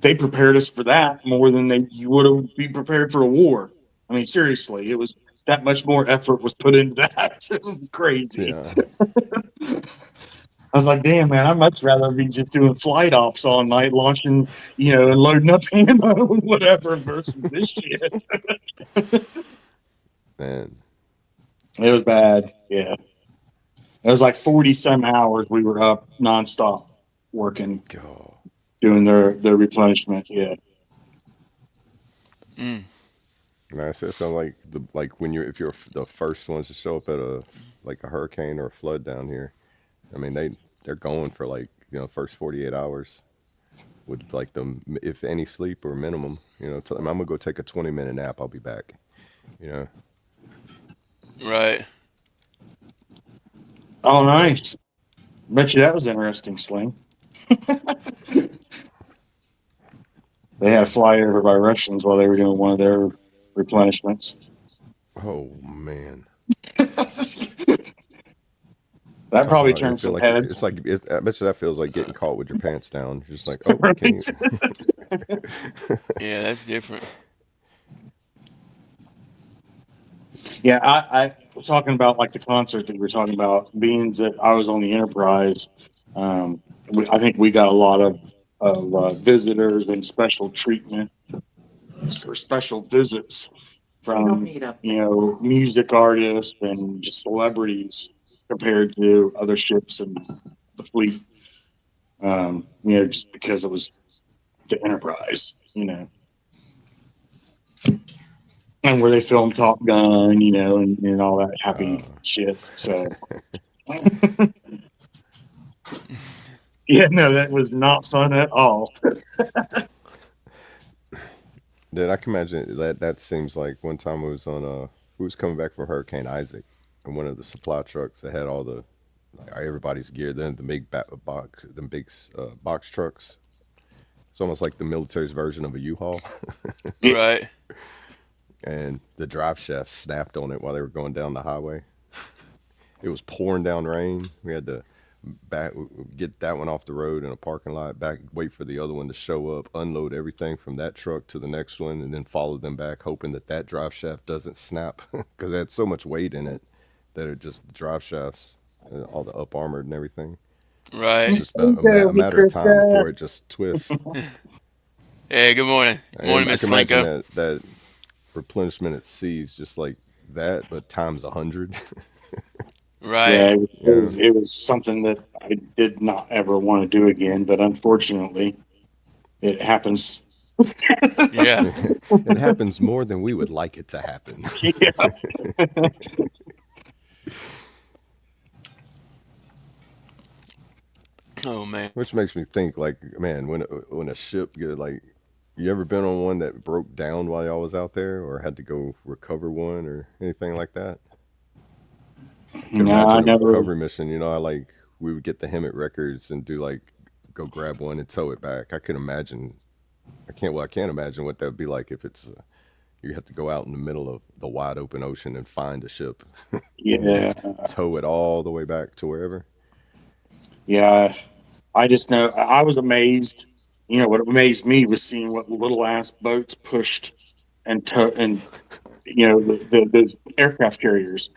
they prepared us for that more than you would have be prepared for a war. I mean, seriously, it was that much more effort was put into that. It was crazy.
Yeah,
I was like, damn, man, I'd much rather be just doing flight ops all night, launching, and loading up ammo and whatever versus this shit.
man.
It was bad. Yeah. It was like 40 some hours we were up nonstop working,
God.
doing their replenishment. Yeah.
mm,
Man, I said something like like when if you're the first ones to show up at a hurricane or a flood down here. I mean they're going for like first 48 hours with like the if any sleep or minimum. Tell them I'm gonna go take a 20-minute nap. I'll be back. You know.
right.
Oh, nice. Bet you that was interesting, Sling. They had a flyover by Russians while they were doing one of their replenishments.
Oh man.
That
Talking
probably
about it
turned
feel
some
like
heads.
I bet you that feels like getting caught with your pants down. Just like, oh,
Right?
can't.
Yeah, that's different.
Yeah, I was talking about like the concert that we were talking about. Being that I was on the Enterprise, I think we got a lot of visitors and special treatment or special visits from music artists and just celebrities compared to other ships and the fleet. Just because it was the Enterprise, and where they filmed Top Gun, and all that happy shit. So, yeah, no, that was not fun at all.
Dude, I can imagine that seems like one time we was coming back from Hurricane Isaac, and one of the supply trucks that had all the like everybody's gear. Then the big box trucks. It's almost like the military's version of a U-Haul,
Yeah,
Right.
and the drive shaft snapped on it while they were going down the highway. It was pouring down rain. We had to back get that one off the road in a parking lot, back wait for the other one to show up, unload everything from that truck to the next one, and then follow them back, hoping that that drive shaft doesn't snap because it had so much weight in it that it just drive shafts, all the up armored and everything.
Right.
It's just a matter of time before it just twists.
Hey, good morning. Morning,
I
Miss
can imagine
Slinko.
that replenishment at sea is just like that, but times 100.
Right.
yeah,
Yeah.
it was something that I did not ever want to do again, but unfortunately, it happens.
Yeah.
It happens more than we would like it to happen.
Yeah.
Oh man.
Which makes me think, like, man, when a ship like, you ever been on one that broke down while y'all was out there, or had to go recover one, or anything like that? I can
No, I
imagine a
never.
recovery mission. We would get the Hemet records and do like go grab one and tow it back. I can imagine. I can't imagine what that would be like if it's you have to go out in the middle of the wide open ocean and find a ship, and then
Yeah,
tow it all the way back to wherever.
yeah. I just know I was amazed. What amazed me was seeing what little ass boats pushed and those aircraft carriers.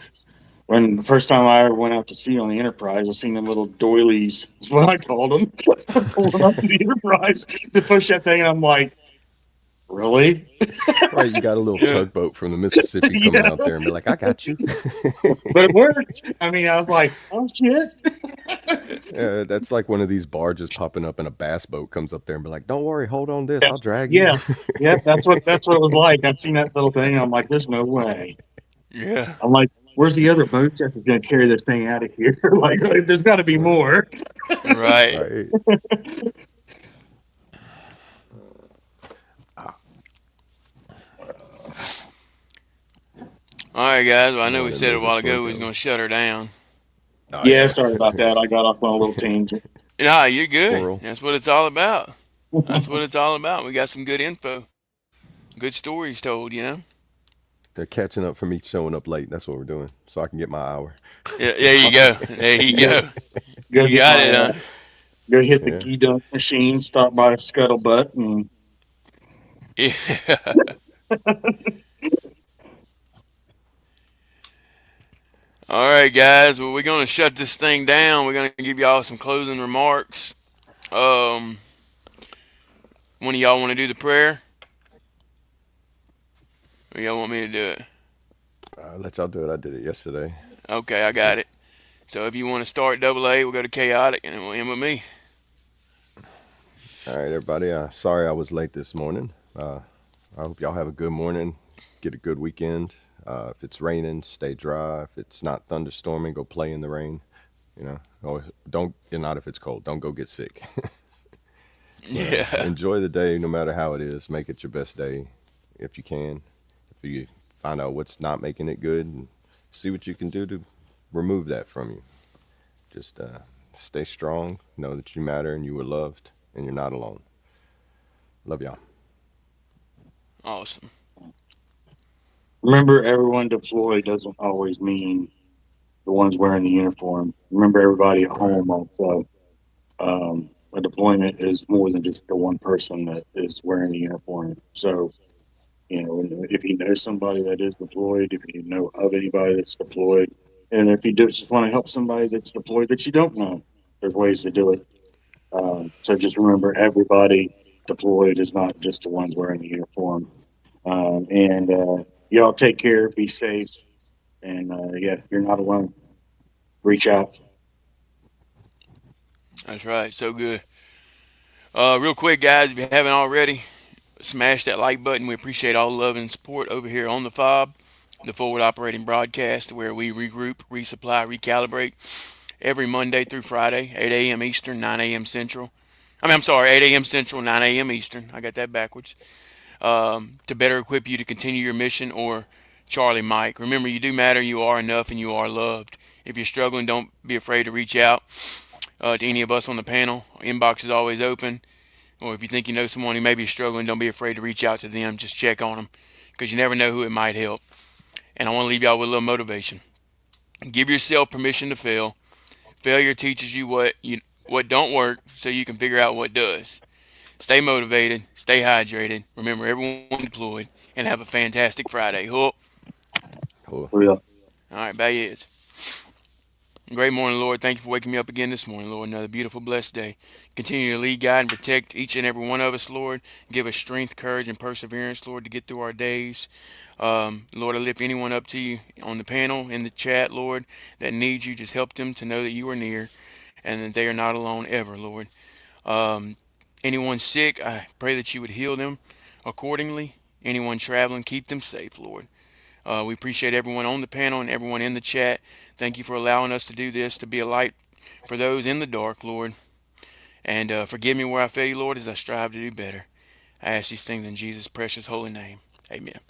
When the first time I ever went out to sea on the Enterprise, I seen them little doilies. That's what I called them. Pulling up to the Enterprise to push that thing, and I'm like, really?
Right, you got a little
Yeah.
tugboat from the Mississippi coming
Yeah,
out there and be like, "I got you."
but it worked. I mean, I was like, oh shit.
Yeah, that's like one of these barges popping up, and a bass boat comes up there and be like, "Don't worry, hold on this,
Yeah,
I'll drag you."
yeah, yeah. That's what it was like. I'd seen that little thing. And I'm like, there's no way.
Yeah.
I'm like, where's the other boats that's going to carry this thing out of here? like, there's got to be more.
Right.
Right.
All right, guys. Well, I know we
Morning,
said a
Mrs.
while ago we was
Slinko.
gonna shut her down.
Oh
Yeah,
yeah,
sorry about that. I got off on a little tangent.
Nah, you're good.
squirrel.
That's what it's all about. That's what it's all about. We got some good info, good stories told.
They're catching up for me showing up late. That's what we're doing, so I can get my hour.
Yeah, there you go. There you
go,
go.
go
You
get
got
my
it, huh?
go hit the
Yeah.
key dunk machine, stop by a scuttlebutt, and
Yeah. All right, guys. Well, we're gonna shut this thing down. We're gonna give y'all some closing remarks. Um, one of y'all want to do the prayer, or y'all want me to do it?
I'll let y'all do it. I did it yesterday.
Okay, I got it. So if you want to start double A, we'll go to chaotic, and then we'll end with me.
All right, everybody. Sorry I was late this morning. I hope y'all have a good morning. Get a good weekend. If it's raining, stay dry. If it's not thunderstorming, go play in the rain. Don't. And not if it's cold. Don't go get sick.
Yeah.
Enjoy the day, no matter how it is. Make it your best day, if you can. If you find out what's not making it good, and see what you can do to remove that from you. Just stay strong. Know that you matter and you were loved, and you're not alone. Love y'all.
Awesome.
Remember, everyone deployed doesn't always mean the ones wearing the uniform. Remember, everybody at
Right.
home also. A deployment is more than just the one person that is wearing the uniform. So, if you know somebody that is deployed, if you know of anybody that's deployed, and if you just want to help somebody that's deployed that you don't know, there's ways to do it. So just remember, everybody deployed is not just the ones wearing the uniform. And y'all take care, be safe, and yeah, you're not alone. Reach out.
That's right. So good. Real quick, guys, if you haven't already, smash that like button. We appreciate all the love and support over here on the FOB, the Forward Operating Broadcast, where we regroup, resupply, recalibrate every Monday through Friday, 8 a.m. Eastern, 9 a.m. Central. I'm sorry, 8 a.m. Central, 9 a.m. Eastern. I got that backwards. To better equip you to continue your mission, or Charlie Mike. Remember, you do matter, you are enough, and you are loved. If you're struggling, don't be afraid to reach out to any of us on the panel. Our inbox is always open. Or if you think you know someone who may be struggling, don't be afraid to reach out to them. Just check on them, because you never know who it might help. And I want to leave y'all with a little motivation. Give yourself permission to fail. Failure teaches you what don't work, so you can figure out what does. Stay motivated, stay hydrated. Remember, everyone deployed, and have a fantastic Friday. Hook.
Cool.
For real.
All right, bye, yes. Great morning, Lord. Thank you for waking me up again this morning, Lord. Another beautiful, blessed day. Continue to lead, guide, and protect each and every one of us, Lord. Give us strength, courage, and perseverance, Lord, to get through our days. Lord, I lift anyone up to you on the panel, in the chat, Lord, that needs you. Just help them to know that you are near and that they are not alone ever, Lord. Anyone sick, I pray that you would heal them accordingly. Anyone traveling, keep them safe, Lord. We appreciate everyone on the panel and everyone in the chat. Thank you for allowing us to do this, to be a light for those in the dark, Lord. And forgive me where I fail you, Lord, as I strive to do better. I ask these things in Jesus' precious holy name. Amen.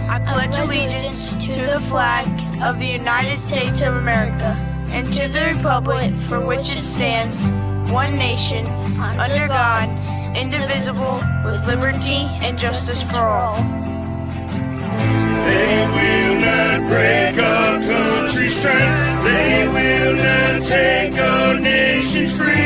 I pledge allegiance to the flag of the United States of America and to the republic for which it stands, one nation, under God, indivisible, with liberty and justice for all.
They will not break our country's strength. They will not take our nation's free.